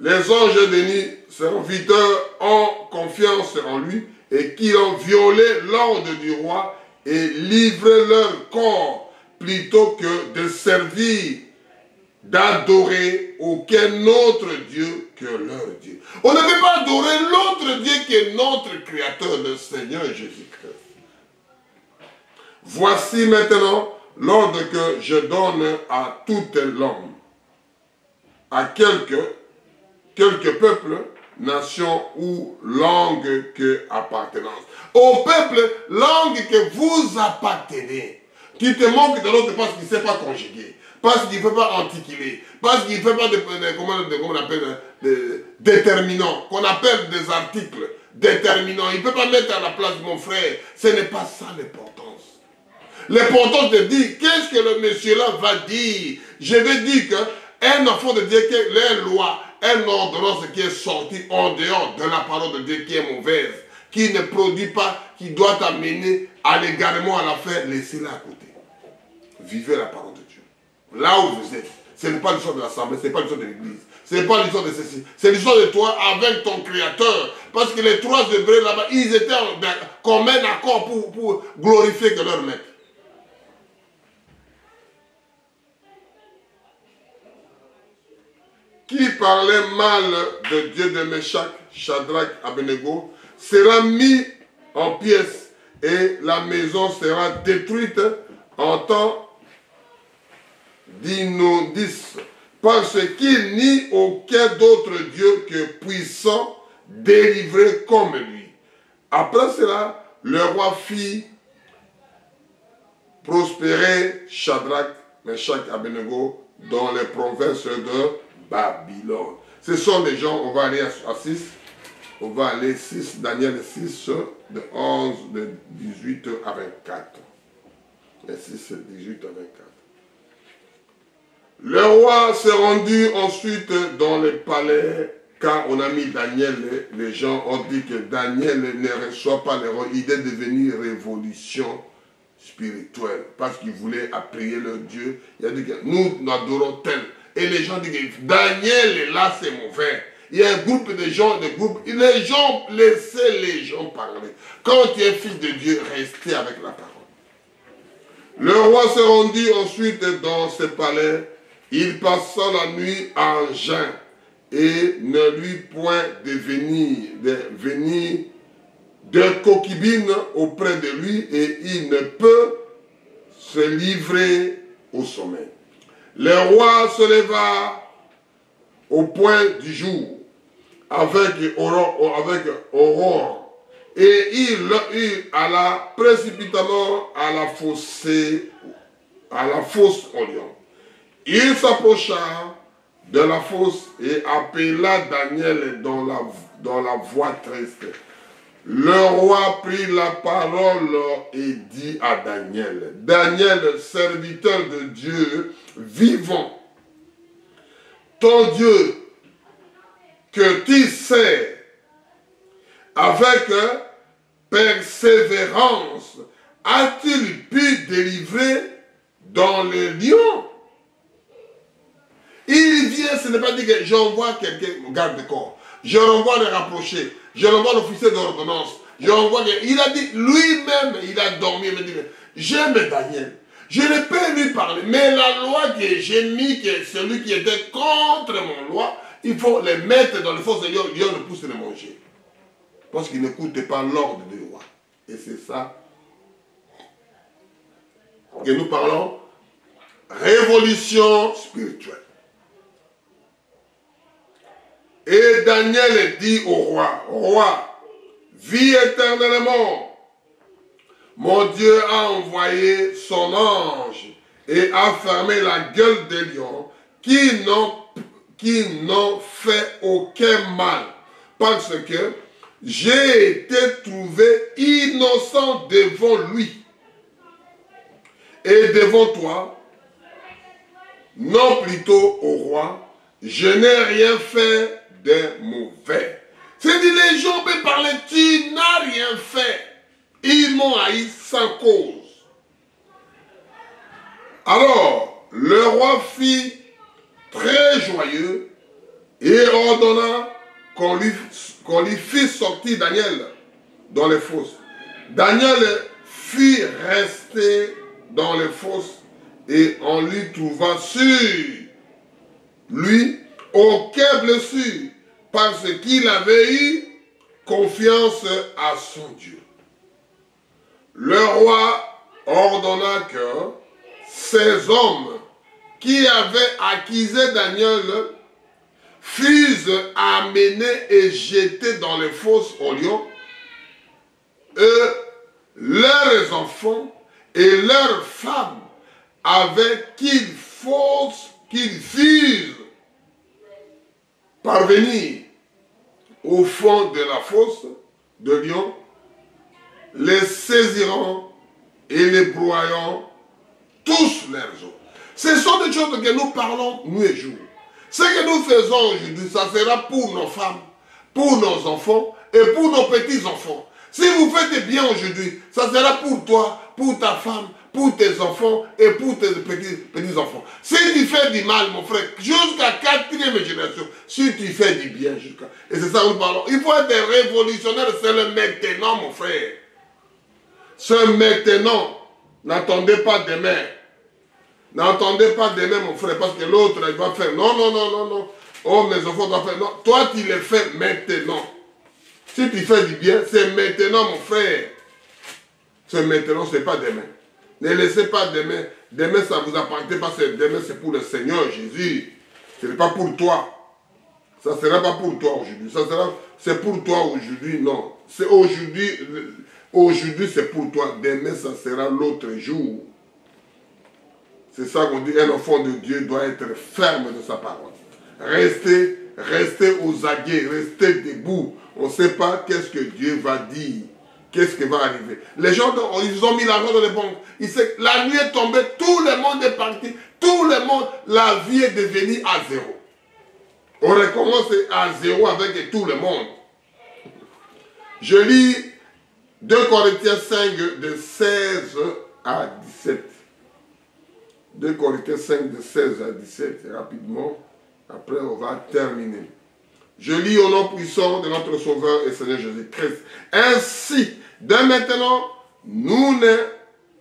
les anges de nuit, serviteurs, ont confiance en lui et qui ont violé l'ordre du roi et livré leur corps plutôt que de servir, d'adorer aucun autre Dieu que leur Dieu. On ne peut pas adorer l'autre Dieu qui est notre Créateur, le Seigneur Jésus-Christ. Voici maintenant l'ordre que je donne à toute l'homme, à quelque peuple, nation ou langue que appartenance. Au peuple, langue que vous appartenez. Tu te manques de l'autre parce qu'il ne sait pas conjuguer, parce qu'il ne fait pas articuler, parce qu'il ne fait pas comment on appelle, déterminants, qu'on appelle des articles déterminants. Il ne peut pas mettre à la place de mon frère. Ce n'est pas ça l'importance. L'importance de dire, qu'est-ce que le monsieur-là va dire? Je vais dire qu'un enfant de Dieu, que les lois, une ordonnance qui est sortie en dehors de la parole de Dieu qui est mauvaise, qui ne produit pas, qui doit t'amener à l'égarement, à la fin, laissez-la à côté. Vivez la parole de Dieu. Là où vous êtes, ce n'est pas l'histoire de l'assemblée, ce n'est pas l'histoire de l'église, ce n'est pas l'histoire de ceci, c'est l'histoire de toi avec ton Créateur. Parce que les trois Hébreux là-bas, ils étaient comme un accord pour glorifier que leur maître. Qui parlait mal de Dieu de Meshach, Shadrach, Abednego, sera mis en pièces et la maison sera détruite en temps d'inondice, parce qu'il n'y a aucun d'autre Dieu que puissant, délivré comme lui. Après cela, le roi fit prospérer Shadrach, Meshach, Abednego dans les provinces de Babylone. Ce sont des gens, on va aller à 6, on va aller 6, Daniel 6, de 11, de 18 à 24. Et 6, 18 à 24. Le roi s'est rendu ensuite dans le palais, car on a mis Daniel, les gens ont dit que Daniel ne reçoit pas le roi, il est devenu révolution spirituelle, parce qu'il voulait prier leur Dieu. Il a dit que nous adorons tel. Et les gens disent que Daniel est là, c'est mauvais. Il y a un groupe de gens, les gens, laissez les gens parler. Quand tu es fils de Dieu, restez avec la parole. Le roi s'est rendu ensuite dans ce palais Il passa la nuit en jeûne et ne lui point de venir de concubine auprès de lui et il ne peut se livrer au sommeil. Le roi se leva au point du jour avec aurore et il alla précipitamment à la fosse au lion. Il s'approcha de la fosse et appela Daniel dans la voix triste. Le roi prit la parole et dit à Daniel, Daniel, serviteur de Dieu vivant, ton Dieu que tu sais avec persévérance, a-t-il pu délivrer dans le lion? Il vient, ce n'est pas dit que j'envoie quelqu'un au garde de corps. Je renvoie le rapproché. Je renvoie l'officier d'ordonnance. Je renvoie. Il a dit, lui-même, il a dormi. Il me dit, j'aime Daniel. Je ne peux lui parler. Mais la loi que j'ai mis, que celui qui était contre mon loi, il faut le mettre dans le fosse de lion. Lion ne pousse le manger. Parce qu'il n'écoute pas l'ordre du roi. Et c'est ça que nous parlons. Révolution spirituelle. Et Daniel dit au roi, roi, vis éternellement. Mon Dieu a envoyé son ange et a fermé la gueule des lions qui n'ont fait aucun mal. Parce que j'ai été trouvé innocent devant lui. Et devant toi, non plutôt au roi, je n'ai rien fait de mauvais. C'est-à-dire, les gens peuvent parler, tu n'as rien fait. Ils m'ont haï sans cause. Alors, le roi fit très joyeux et ordonna qu'on lui fit sortir Daniel dans les fosses. Daniel fit rester dans les fosses et on lui trouva sur lui aucune blessure parce qu'il avait eu confiance à son Dieu. Le roi ordonna que ces hommes qui avaient accusé Daniel fussent amenés et jetés dans les fosses aux lions. Eux, leurs enfants et leurs femmes avaient qu'ils fussent parvenir au fond de la fosse de lion, les saisiront et les broyeront tous leurs os. Ce sont des choses que nous parlons nuit et jour. Ce que nous faisons aujourd'hui, ça sera pour nos femmes, pour nos enfants et pour nos petits-enfants. Si vous faites bien aujourd'hui, ça sera pour toi, pour ta femme, pour tes enfants et pour tes petits-enfants. Si tu fais du mal, mon frère, jusqu'à 4e génération, si tu fais du bien jusqu'à... Et c'est ça que nous parlons. Il faut être révolutionnaire, c'est le maintenant, mon frère. Ce maintenant, n'attendez pas demain. N'attendez pas demain, mon frère, parce que l'autre, il va faire non, non, non, non, non. Oh, mes enfants doivent faire non. Toi, tu le fais maintenant. Si tu fais du bien, c'est maintenant, mon frère. C'est maintenant, ce n'est pas demain. Ne laissez pas demain. Demain, ça ne vous appartient pas. Demain, c'est pour le Seigneur Jésus. Ce n'est pas pour toi. Ça ne sera pas pour toi aujourd'hui. C'est pour toi aujourd'hui, non. C'est aujourd'hui. Aujourd'hui, c'est pour toi. Demain, ça sera l'autre jour. C'est ça qu'on dit. Un enfant de Dieu doit être ferme de sa parole. Restez aux aguets. Restez debout. On ne sait pas qu'est-ce que Dieu va dire. Qu'est-ce qui va arriver? Les gens, ils ont mis l'argent dans les banques. La nuit est tombée, tout le monde est parti. Tout le monde, la vie est devenue à zéro. On recommence à zéro avec tout le monde. Je lis 2 Corinthiens 5 de 16 à 17. 2 Corinthiens 5 de 16 à 17, rapidement. Après, on va terminer. Je lis au nom puissant de notre Sauveur et Seigneur Jésus-Christ. Ainsi, dès maintenant, nous ne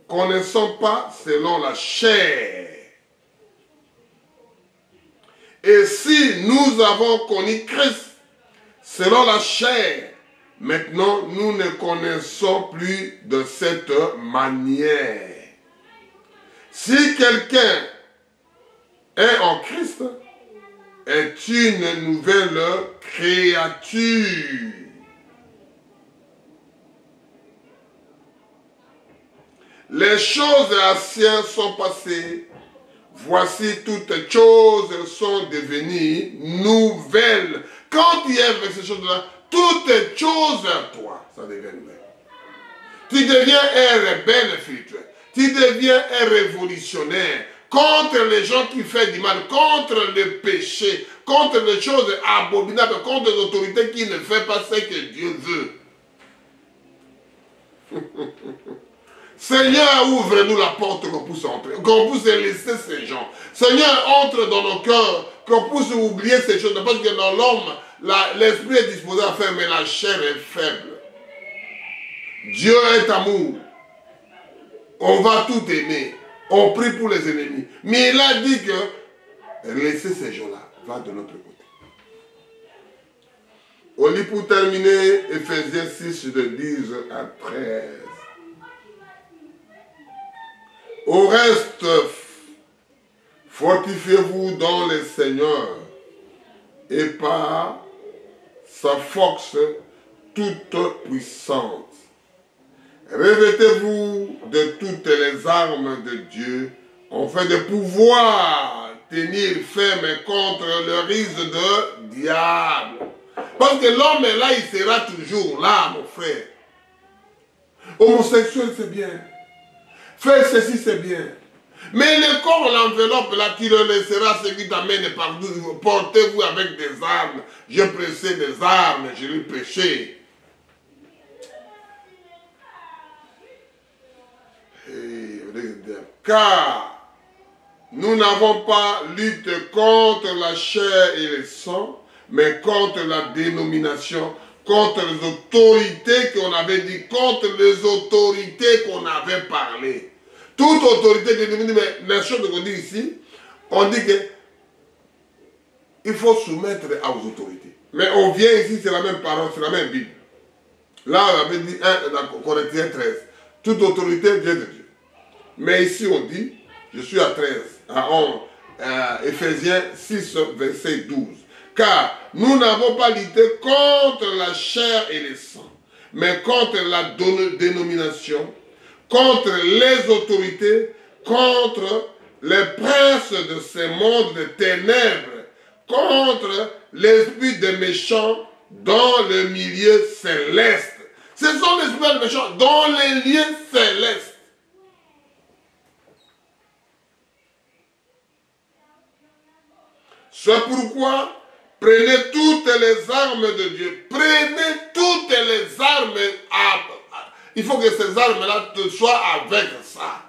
connaissons pas selon la chair. Et si nous avons connu Christ selon la chair, maintenant nous ne connaissons plus de cette manière. Si quelqu'un est en Christ, est une nouvelle créature. Les choses anciennes sont passées. Voici toutes choses sont devenues nouvelles. Quand tu es avec ces choses-là, toutes choses à toi, ça devient nouvelle. Tu deviens un rebelle spirituel. Tu deviens un révolutionnaire contre les gens qui font du mal, contre le péché, contre les choses abominables, contre les autorités qui ne font pas ce que Dieu veut. Seigneur, ouvre-nous la porte qu'on puisse entrer, qu'on puisse laisser ces gens. Seigneur, entre dans nos cœurs, qu'on puisse oublier ces choses. Parce que dans l'homme, l'esprit est disposé à faire, mais la chair est faible. Dieu est amour. On va tout aimer. On prie pour les ennemis. Mais il a dit que laissez ces gens-là, va de notre côté. On lit pour terminer Ephésiens 6 de 10 à 13. Au reste, fortifiez-vous dans le Seigneur et par sa force toute puissante. Revêtez-vous de toutes les armes de Dieu afin de pouvoir tenir ferme contre le risque de diable. Parce que l'homme est là, il sera toujours là, mon frère. Homosexuel, c'est bien. Faire ceci, c'est bien. Mais le corps, l'enveloppe, là, tu le laisseras ce qui t'amène partout. Portez-vous avec des armes. Je pressais des armes, je lui prêchais. Car nous n'avons pas lutte contre la chair et le sang, mais contre la dénomination, contre les autorités qu'on avait dit, contre les autorités qu'on avait parlé. Toute autorité dénominée, mais les choses qu'on dit ici, on dit que il faut soumettre aux autorités. Mais on vient ici, c'est la même parole, c'est la même Bible. Là, on avait dit, dans Corinthiens 13, toute autorité vient de Dieu. Mais ici, on dit, je suis à 13, à 11, Ephésiens 6, verset 12. Car nous n'avons pas lutté contre la chair et le sang, mais contre la dénomination, contre les autorités, contre les princes de ce monde de ténèbres, contre l'esprit des méchants dans le milieu céleste. Ce sont les esprits des méchants dans les lieux célestes. C'est pourquoi prenez toutes les armes de Dieu. Prenez toutes les armes. Il faut que ces armes-là soient avec ça.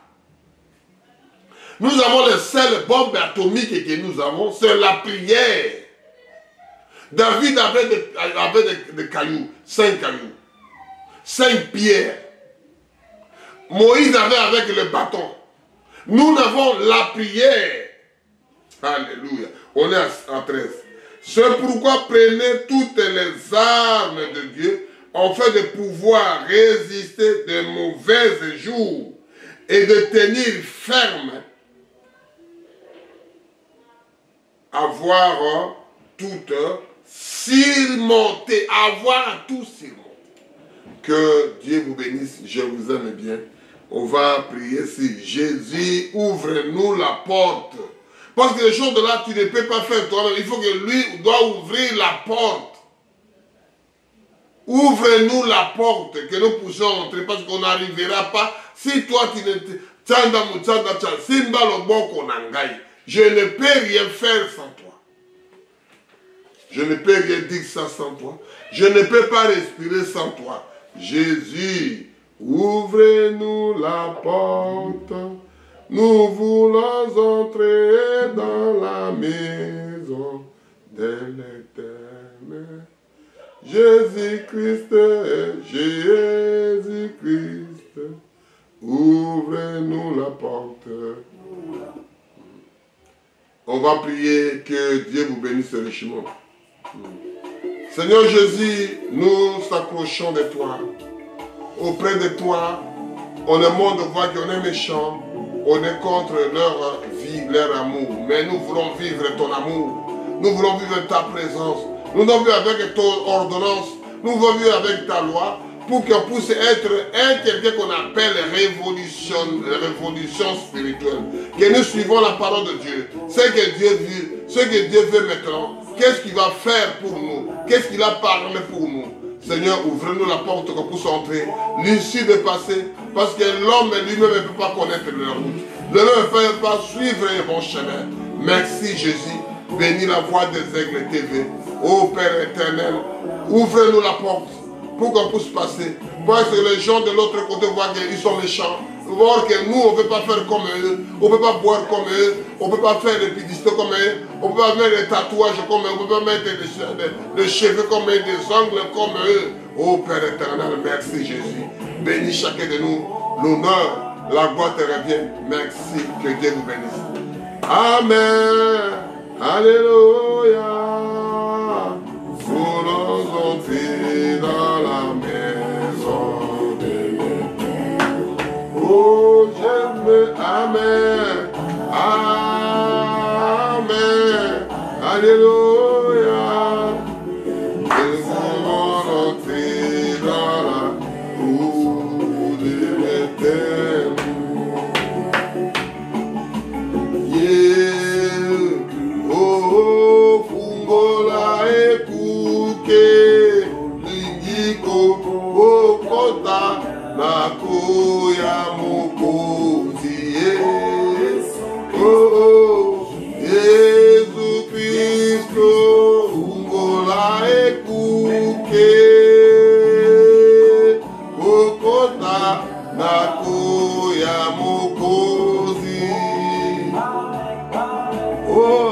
Nous avons les seules bombes atomiques que nous avons, c'est la prière. David avait des cailloux, 5 cailloux, 5 pierres. Moïse avait avec le bâton. Nous avons la prière. Alléluia. On est à 13. C'est pourquoi prenez toutes les armes de Dieu afin de pouvoir résister de mauvais jours et de tenir ferme, avoir tout surmonté, avoir tout surmonté. Que Dieu vous bénisse, je vous aime bien. On va prier si Jésus ouvre-nous la porte. Parce que les choses de là, tu ne peux pas faire toi-même. Il faut que lui doit ouvrir la porte. Ouvre-nous la porte, que nous puissions entrer, parce qu'on n'arrivera pas. Si toi, tu ne... Je ne peux rien faire sans toi. Je ne peux rien dire ça sans toi. Je ne peux pas respirer sans toi. Jésus, ouvrez-nous la porte. Nous voulons entrer dans la maison de l'Éternel. Jésus-Christ, Jésus-Christ, ouvrez-nous la porte. On va prier que Dieu vous bénisse richement. Seigneur Jésus, nous s'approchons de toi. Auprès de toi, on est mort de voir qu'on est méchant. On est contre leur vie, leur amour. Mais nous voulons vivre ton amour. Nous voulons vivre ta présence. Nous voulons vivre avec ton ordonnance. Nous voulons vivre avec ta loi. Pour qu'on puisse être quelqu'un qu'on appelle révolution spirituelle. Que nous suivons la parole de Dieu. Ce que Dieu veut, ce que Dieu veut maintenant. Qu'est-ce qu'il va faire pour nous? Qu'est-ce qu'il a parlé pour nous? Seigneur, ouvre-nous la porte qu'on puisse entrer. L'issue de passer. Parce que l'homme lui-même ne peut pas connaître la route. L'homme ne peut pas suivre un bon chemin. Merci Jésus. Bénis la voix des aigles TV. Ô Père éternel, ouvre-nous la porte pour qu'on puisse passer. Parce que les gens de l'autre côté voient qu'ils sont méchants. Voir que nous, on ne peut pas faire comme eux. On ne peut pas boire comme eux. On ne peut pas faire des publicités comme eux. On ne peut pas mettre des tatouages comme eux. On ne peut pas mettre des cheveux comme eux, des ongles comme eux. Ô Père éternel, merci Jésus. Bénis chacun de nous. L'honneur, la gloire te revient. Merci. Que Dieu vous bénisse. Amen. Alléluia. Voulons entrer dans la maison de l'Éternel. Oh, j'aime. Amen. Amen. Alléluia. Nous voulons entrer dans la cour de l'Éternel. Nakuya mukuzi Yesu Kristo ungola ekuke okota nakuya mukuzi. Oh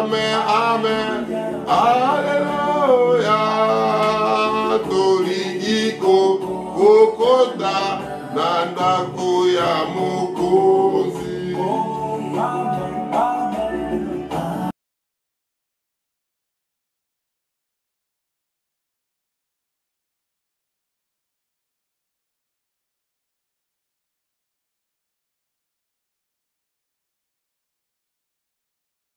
amen, amen, hallelujah. Torigiko Kokoda Nanda Kuya Muku.